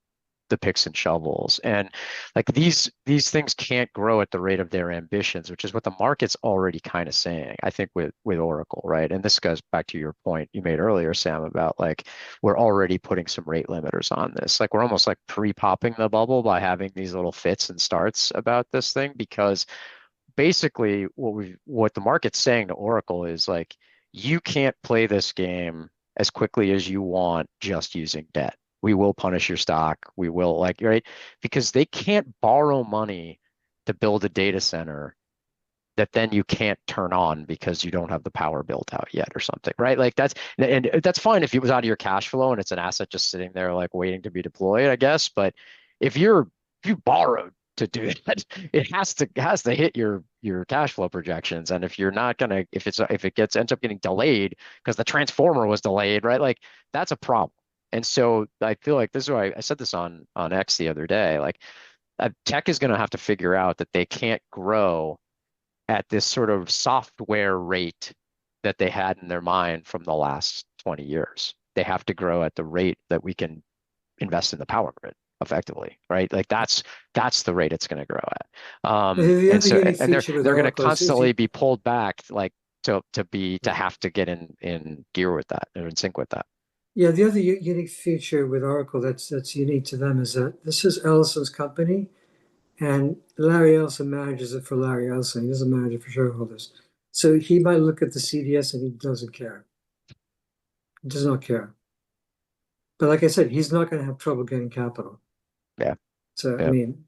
the picks and shovels, and like these things can't grow at the rate of their ambitions, which is what the market's already kind of saying, I think, with Oracle, right? And this goes back to your point you made earlier, Sam, about like we're already putting some rate limiters on this. Like we're almost like pre-popping the bubble by having these little fits and starts about this thing, because basically what the market's saying to Oracle is like, you can't play this game as quickly as you want just using debt. We will punish your stock. We will, like, right? Because they can't borrow money to to build a data center that then you can't turn on because you don't have the power built out yet or something, right? Like and that's fine if it was out of your cash flow and it's an asset just sitting there like waiting to be deployed, I guess. But if you borrowed to do that, it has to hit your cash flow projections. And if you're not gonna, if it ends up getting delayed because the transformer was delayed, right? Like that's a problem. And so I feel like this is why I said this on X the other day. Like tech is going to have to figure out that they can't grow at this sort of software rate that they had in their mind from the last 20 years. They have to grow at the rate that we can invest in the power grid effectively, right? Like that's the rate it's going to grow at. The And other so unique and feature with they're going to Oracle is constantly you, be pulled back like to have to get in gear with that or in sync with that. yeah, the other unique feature with Oracle that's unique to them is that this is Ellison's company, and Larry Ellison manages it for Larry Ellison. He doesn't manage it for shareholders. So he might look at the CDS and he doesn't care. He does not care. But like I said, he's not going to have trouble getting capital. Yeah. So I Yeah. mean,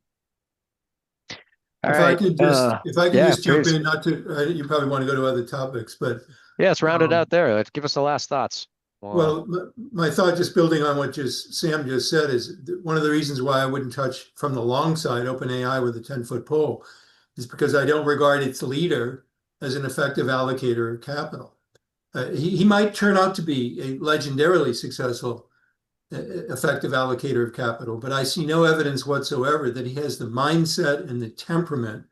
All right. If I could Yeah, just jump please. in, not to, you probably want to go to other topics, but Yeah, let's round it um, out there. Let's give us the last thoughts. well, my thought, just building on what Sam just said, is one of the reasons why I wouldn't touch from the long side OpenAI with a 10-foot pole is because I don't regard its leader as an effective allocator of capital. He might turn out to be a legendarily successful effective allocator of capital, but I see no evidence whatsoever that he has the mindset and the temperament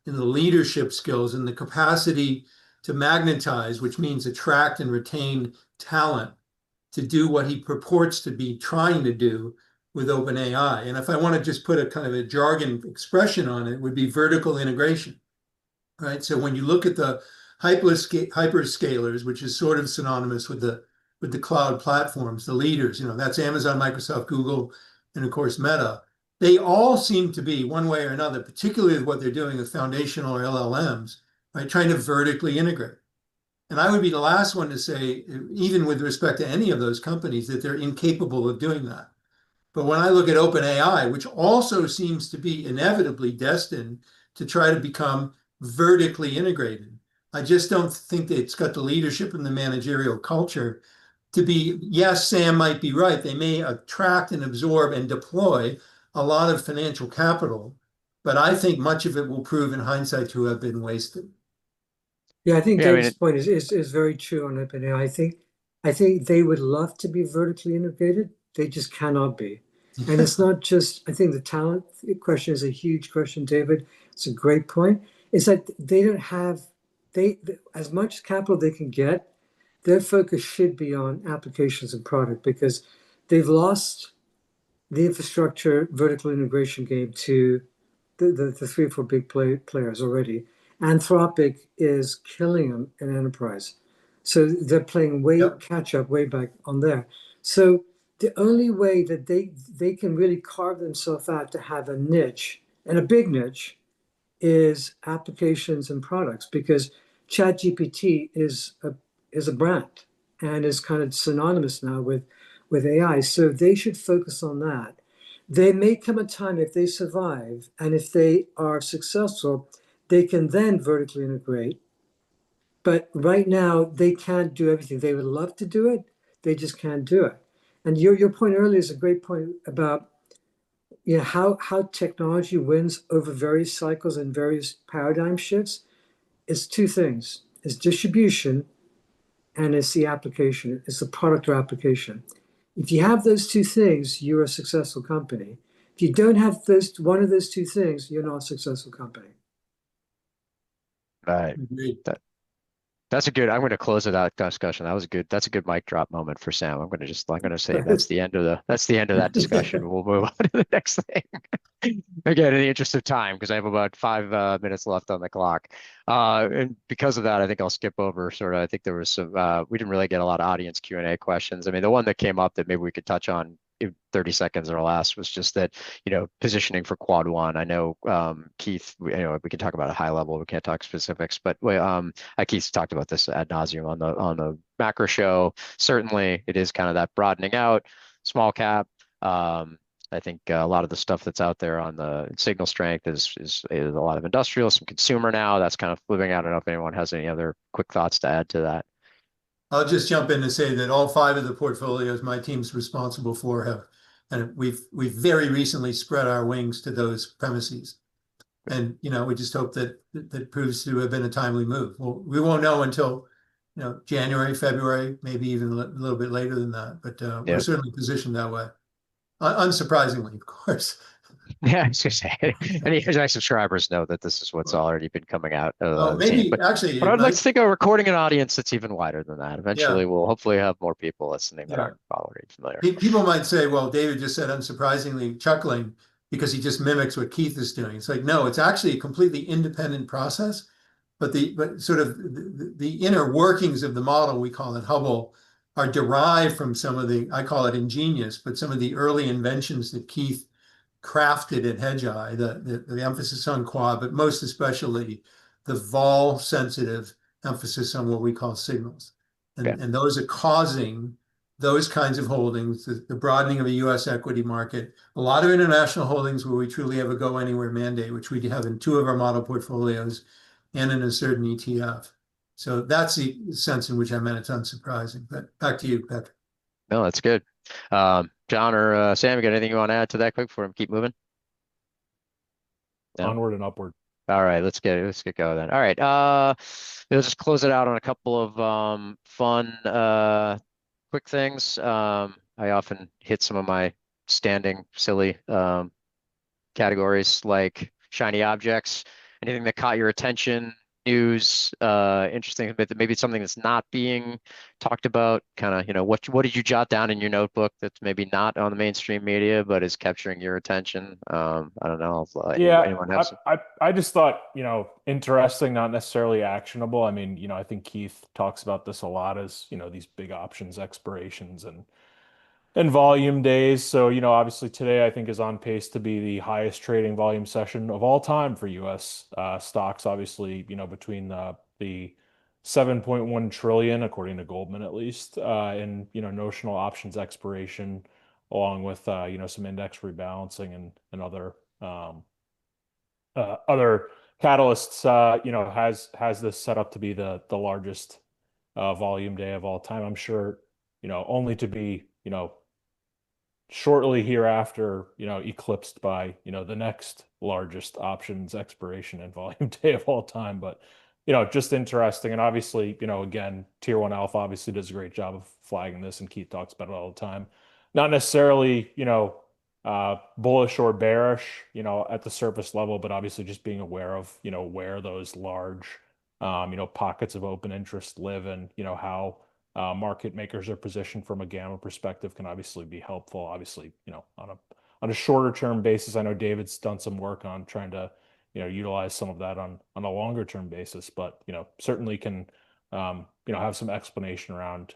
and the leadership skills and the capacity to magnetize, which means attract and retain talent to do what he purports to be trying to do with OpenAI. And if I want to just put a kind of a jargon expression on it, would be vertical integration, right? So when you look at the hyperscalers, which is sort of synonymous with the cloud platforms, the leaders, that's Amazon, Microsoft, Google, and of course Meta. They all seem to be one way or another, particularly with what they're doing with foundational or LLMs, right, trying to vertically integrate. And I would be the last one to say, even with respect to any of those companies, that they're incapable of doing that. But when I look at OpenAI, which also seems to be inevitably destined to try to become vertically integrated, I just don't think that it's got the leadership and the managerial culture to be, yes, Sam might be right. They may attract and absorb and deploy a lot of financial capital, but I think much of it will prove in hindsight to have been wasted. yeah, I think Yeah, I mean, David's point is very true on OpenAI. I think they would love to be vertically integrated. They just cannot be. And it's not just, I think the talent question is a huge question, David. It's a great point. It's that they don't have as much capital they can get, their focus should be on applications and product because they've lost the infrastructure vertical integration game to the three or four big players already. Anthropic is killing them in enterprise. So they're playing Yep. catch up way back on there. So the only way that they can really carve themselves out to have a niche and a big niche is applications and products because ChatGPT is a brand and is kind of synonymous now with AI. So they should focus on that. There may come a time if they survive and if they are successful, they can then vertically integrate. But right now they can't do everything. They would love to do it, they just can't do it. And your point earlier is a great point about how technology wins over various cycles and various paradigm shifts. It's two things: it's distribution and it's the application, it's the product or application. If you have those two things, you're a successful company. If you don't have one of those two things, you're not a successful company. right. Agreed. That's a good. I'm going to close it out discussion. That was a good. That's a good mic drop moment for Sam. I'm going to say that's the end of that discussion. We'll move on to the next thing. Again, in the interest of time, because I have about 5 minutes left on the clock. And because of that, I think I'll skip over sort of. I think there was some. We didn't really get a lot of audience Q&A questions. I mean, the one that came up that maybe we could touch on in 30 seconds or less was just that, positioning for quad one. I know Keith. We can talk about a high level. We can't talk specifics, but Keith talked about this ad nauseum on the macro show. Certainly, it is kind of that broadening out, small cap. I think a lot of the stuff that's out there on the signal strength is a lot of industrial, some consumer now. That's kind of flipping out. I don't know if anyone has any other quick thoughts to add to that. I'll just jump in and say that all 5 of the portfolios my team's responsible for have, and we've very recently spread our wings to those premises. And, we just hope that proves to have been a timely move. Well, we won't know until, January, February, maybe even a little bit later than that, but we're Yeah. certainly positioned that way. Unsurprisingly, of course. Yeah, I was gonna say, any Hedgeye subscribers know that this is what's already been coming out of the team. Maybe actually, But it I'd like might, to think of recording an audience that's even wider than that. yeah, Eventually, we'll hopefully have more people listening that yeah. aren't already familiar. People might say, well, David just said unsurprisingly, chuckling because he just mimics what Keith is doing. It's like, no, it's actually a completely independent process, but sort of the inner workings of the model, we call it Hubble, are derived from some of the, I call it ingenious, but some of the early inventions that Keith crafted at Hedgeye, the emphasis on quad, but most especially the vol sensitive emphasis on what we call signals. Yeah. And those are causing those kinds of holdings, the broadening of a US equity market, a lot of international holdings where we truly have a go anywhere mandate, which we have in 2 of our model portfolios and in a certain ETF. So that's the sense in which I meant it's unsurprising. But back to you, Patrick. No, that's good. John or Sam, you got anything you want to add to that quick before we keep moving? No? Onward and upward. All right, let's get going then. All right, we'll just close it out on a couple of fun quick things. I often hit some of my standing silly categories like shiny objects, anything that caught your attention, news, interesting, but maybe it's something that's not being talked about. Kind of, what did you jot down in your notebook that's maybe not on the mainstream media but is capturing your attention? I don't know. Anyone have some? I just thought, interesting, not necessarily actionable. I mean, I think Keith talks about this a lot as, these big options expirations and volume days. So, obviously today I think is on pace to be the highest trading volume session of all time for US stocks, obviously, between the 7.1 trillion, according to Goldman at least, and, notional options expiration, along with, some index rebalancing and other catalysts, has this set up to be the largest volume day of all time. I'm sure, only to be, shortly hereafter, eclipsed by, the next largest options expiration and volume day of all time. But, just interesting. And obviously, again, Tier 1 Alpha obviously does a great job of flagging this, and Keith talks about it all the time. Not necessarily, bullish or bearish, at the surface level, but obviously just being aware of, where those large, pockets of open interest live, and, how market makers are positioned from a gamma perspective can obviously be helpful. Obviously, on a shorter term basis, I know David's done some work on trying to, utilize some of that on a longer term basis, but, certainly can, have some explanation around,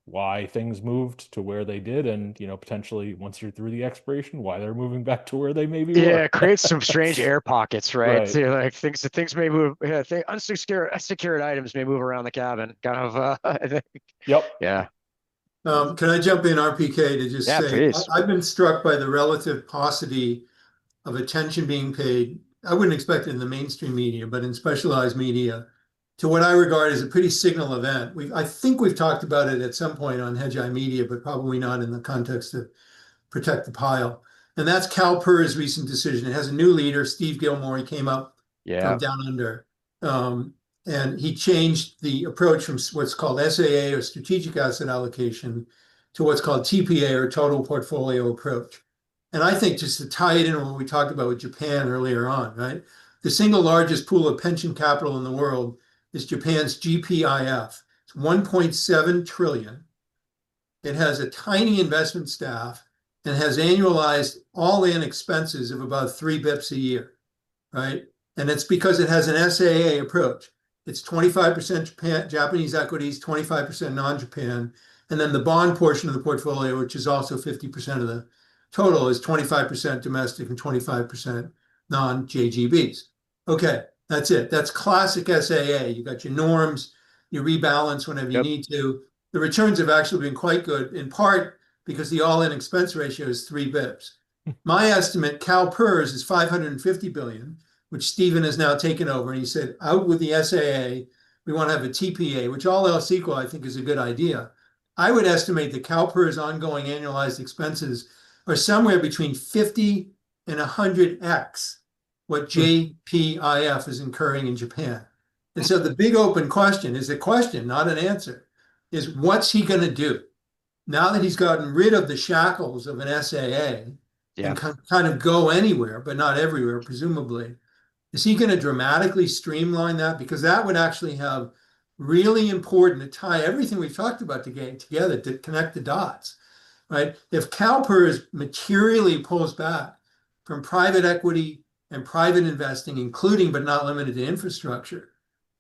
why things moved to where they did, and, potentially once you're through the expiration, why they're moving back to where they maybe were. Yeah, it creates some strange air pockets, right? Right. So, like things may move. Yeah, unsecured items may move around the cabin. Kind of. I think. Yep. Yeah. Can I jump in, RPK, to just Yeah, say, please. I've been struck by the relative paucity of attention being paid. I wouldn't expect it in the mainstream media, but in specialized media, to what I regard as a pretty signal event. I think we've talked about it at some point on Hedgeye Media, but probably not in the context of protect the pile. And that's CalPER's recent decision. It has a new leader, Steve Gilmore. He came up Yeah. from down under. And he changed the approach from what's called SAA, or strategic asset allocation, to what's called TPA, or total portfolio approach. And I think, just to tie it in with what we talked about with Japan earlier on, right? The single largest pool of pension capital in the world is Japan's GPIF. It's 1.7 trillion. It has a tiny investment staff and has annualized all-in expenses of about 3 bips a year, right? And it's because it has an SAA approach. It's 25% Japanese equities, 25% non-Japan, and then the bond portion of the portfolio, which is also 50% of the total, is 25% domestic and 25% non-JGBs. Okay, that's it. That's classic SAA. You got your norms, you rebalance whenever you need to. The returns have actually been quite good, in part because the all-in expense ratio is 3 bips. My estimate, CalPERS is 550 billion, which Stephen has now taken over. And he said, out with the SAA, we want to have a TPA, which all else equal, I think is a good idea. I would estimate that CalPERS ongoing annualized expenses are somewhere between 50 and 100x what JPIF is incurring in Japan. And so the big open question is a question, not an answer, is what's he going to do? Now that he's gotten rid of the shackles of an SAA Yeah. and kind of go anywhere, but not everywhere, presumably, is he going to dramatically streamline that? Because that would actually have really important to tie everything we've talked about together to connect the dots, right? If CalPERS materially pulls back from private equity and private investing, including but not limited to infrastructure,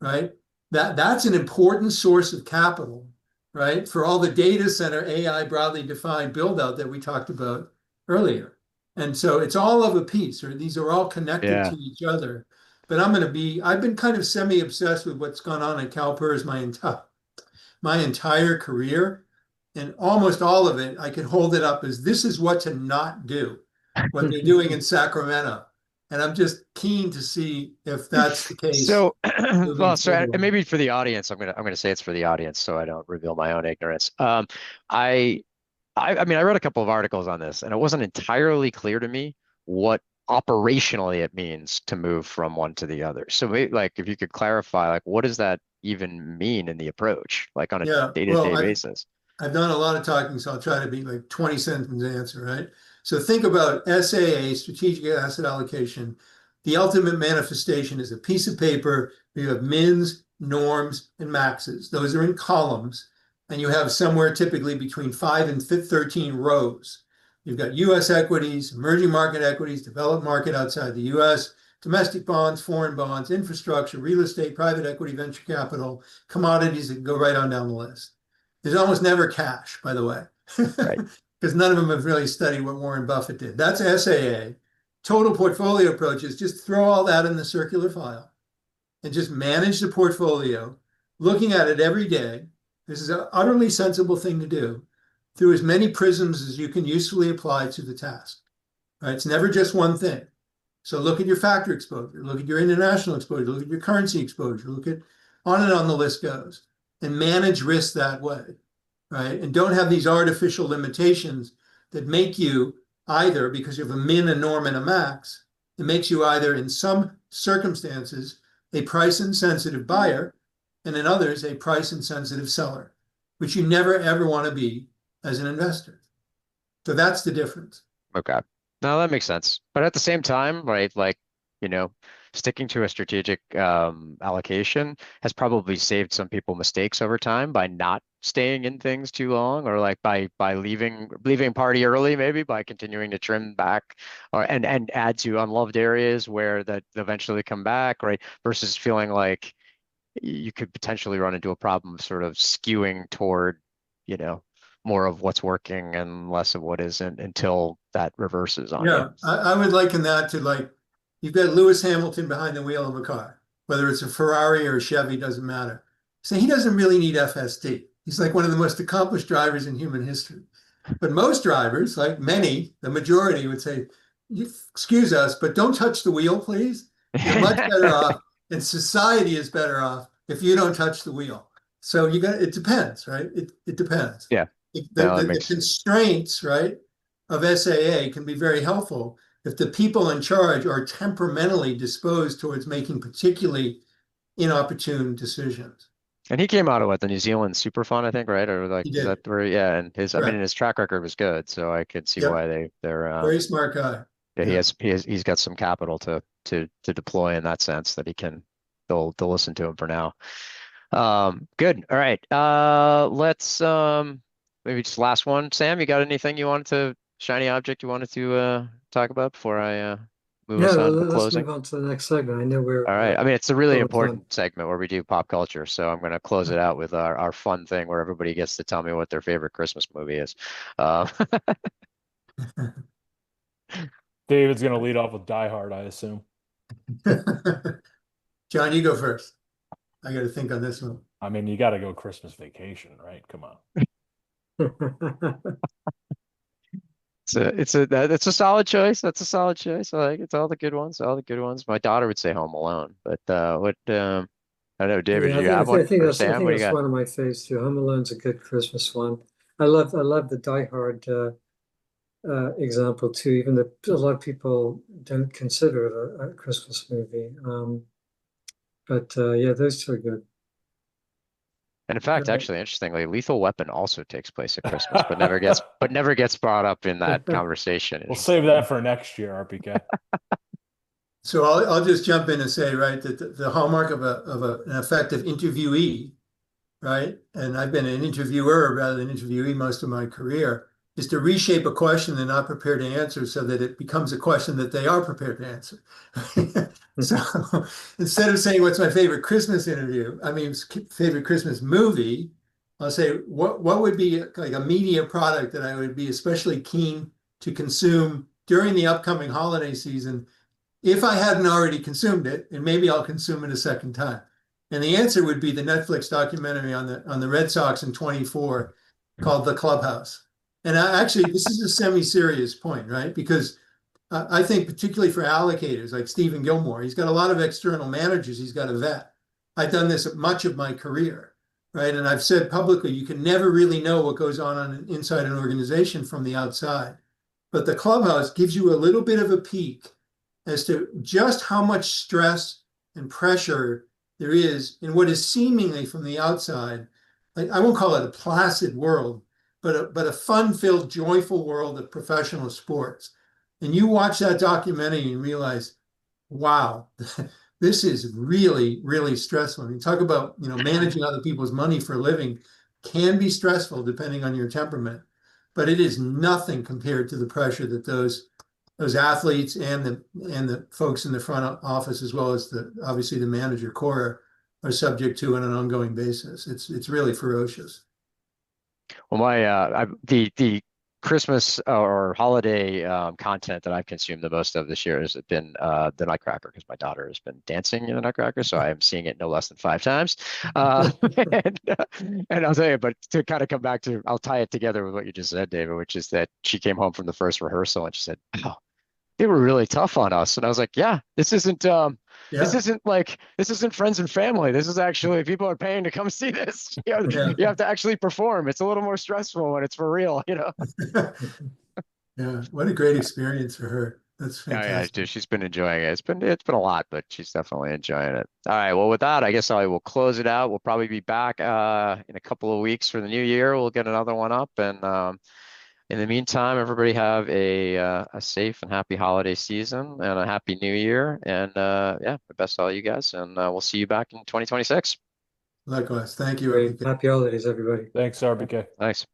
right? That's an important source of capital, right? For all the data center AI broadly defined build out that we talked about earlier. And so it's all of a piece, or these are all connected Yeah. to each other. But I've been kind of semi-obsessed with what's gone on at CalPERS my entire career. And almost all of it, I could hold it up as this is what to not do, what they're doing in Sacramento. And I'm just keen to see if that's the case So, moving well, so and forward. maybe for the audience, I'm gonna say it's for the audience, so I don't reveal my own ignorance. I, I mean, I read a couple of articles on this, and it wasn't entirely clear to me what operationally it means to move from one to the other. So, maybe, like, if you could clarify, like, what does that even mean in the approach, like on a Yeah, well, day-to-day basis? I've done a lot of talking, so I'll try to be like 20 sentence answer, right? So think about SAA, strategic asset allocation. The ultimate manifestation is a piece of paper. You have mins, norms, and maxes. Those are in columns, and you have somewhere typically between 5 and 13 rows. You've got US equities, emerging market equities, developed market outside the US, domestic bonds, foreign bonds, infrastructure, real estate, private equity, venture capital, commodities that go right on down the list. There's almost never cash, by the way, Right. because none of them have really studied what Warren Buffett did. That's SAA. Total portfolio approach is just throw all that in the circular file and just manage the portfolio, looking at it every day. This is an utterly sensible thing to do through as many prisms as you can usefully apply to the task. Right? It's never just one thing. So look at your factor exposure, look at your international exposure, look at your currency exposure, look at on and on the list goes, and manage risk that way, right? And don't have these artificial limitations that make you either, because you have a min, a norm, and a max, it makes you either in some circumstances a price insensitive buyer, and in others a price insensitive seller, which you never ever want to be as an investor. So that's the difference. Okay. No, that makes sense. But at the same time, right, like, you know, sticking to a strategic allocation has probably saved some people mistakes over time by not staying in things too long, or like by leaving party early, maybe by continuing to trim back or and add to unloved areas where that eventually come back, right? Versus feeling like you could potentially run into a problem of sort of skewing toward, you know, more of what's working and less of what isn't until that reverses on you. Yeah, I would liken that to like you've got Lewis Hamilton behind the wheel of a car, whether it's a Ferrari or a Chevy, doesn't matter. So he doesn't really need FSD. He's like one of the most accomplished drivers in human history. But most drivers, like many, the majority would say, excuse us, but don't touch the wheel, please. You're much better off, and society is better off if you don't touch the wheel. So it depends, right? It depends. Yeah, The, no, that the, the makes constraints, right, of SAA can be very helpful if the people in charge are temperamentally disposed towards making particularly inopportune decisions. and he came out of what, the New Zealand Super Fund, I think, right? Or like He is that did. where yeah, and his I mean Correct. his track record was good, so I could see Yep. why they're Very smart guy. yeah, Yeah. he's got some capital to deploy in that sense that he can they'll listen to him for now. Good. All right. Let's maybe just last one. Sam, you got anything you wanted to shiny object you wanted to talk about before I move Yeah, us on to the let's closing? move on to the next segment. I know we're All right. I mean, it's a really low on time. important segment where we do pop culture, so I'm going to close it out with our fun thing where everybody gets to tell me what their favorite Christmas movie is. Uh, David's going to lead off with Die Hard, I assume. John, you go first. I got to think on this one. I mean, you got to go Christmas Vacation, right? Come on. It's a solid choice. That's a solid choice. I like it's all the good ones, all the good ones. My daughter would say Home Alone, but I don't know, David, Yeah, did you have one? Or I Sam, think what do you that's got? one of my faves too. Home Alone's a good Christmas one. I love the Die Hard example too, even though a lot of people don't consider it a Christmas movie. But yeah, those two are good. And in fact, Right. actually, interestingly, Lethal Weapon also takes place at Christmas, but never gets brought up in that conversation. We'll save that for next year, RPK. So I'll just jump in and say, right, that the hallmark of an effective interviewee, right, and I've been an interviewer rather than interviewee most of my career, is to reshape a question they're not prepared to answer so that it becomes a question that they are prepared to answer. So instead of saying what's my favorite Christmas interview, I mean favorite Christmas movie, I'll say what would be like a media product that I would be especially keen to consume during the upcoming holiday season if I hadn't already consumed it, and maybe I'll consume it a second time. And the answer would be the Netflix documentary on the Red Sox in 24 called The Clubhouse. And actually, this is a semi-serious point, right? Because I think particularly for allocators like Stephen Gilmore, he's got a lot of external managers he's got to vet. I've done this much of my career, right? And I've said publicly, you can never really know what goes on inside an organization from the outside. But the Clubhouse gives you a little bit of a peek as to just how much stress and pressure there is in what is seemingly from the outside, like I won't call it a placid world, but a fun-filled, joyful world of professional sports. And you watch that documentary and realize, wow, this is really, really stressful. I mean, talk about, managing other people's money for a living can be stressful depending on your temperament, but it is nothing compared to the pressure that those athletes and the folks in the front office, as well as obviously the manager core, are subject to on an ongoing basis. It's really ferocious. Well, the Christmas or holiday content that I've consumed the most of this year has been the Nutcracker because my daughter has been dancing in the Nutcracker, so I am seeing it no less than 5 times. And, and I'll tell you, but to kind of come back to, I'll tie it together with what you just said, David, which is that she came home from the first rehearsal and she said, "Oh, they were really tough on us." And I was like, "Yeah, Yeah, this isn't friends and family. This is actually people are paying to come see this. yeah, You have to actually perform. It's a little more stressful when it's for real, you know." yeah. What a great experience for her. That's Oh yeah, fantastic. she's been enjoying it. It's been a lot, but she's definitely enjoying it. All right, well with that, I guess I will close it out. We'll probably be back in a couple of weeks for the new year. We'll get another one up, and in the meantime, everybody have a safe and happy holiday season and a happy new year. And yeah, the best to all you guys, and we'll see you back in 2026. Likewise. Thank you, Great. RPK. Happy holidays, everybody. Thanks, RPK. Thanks.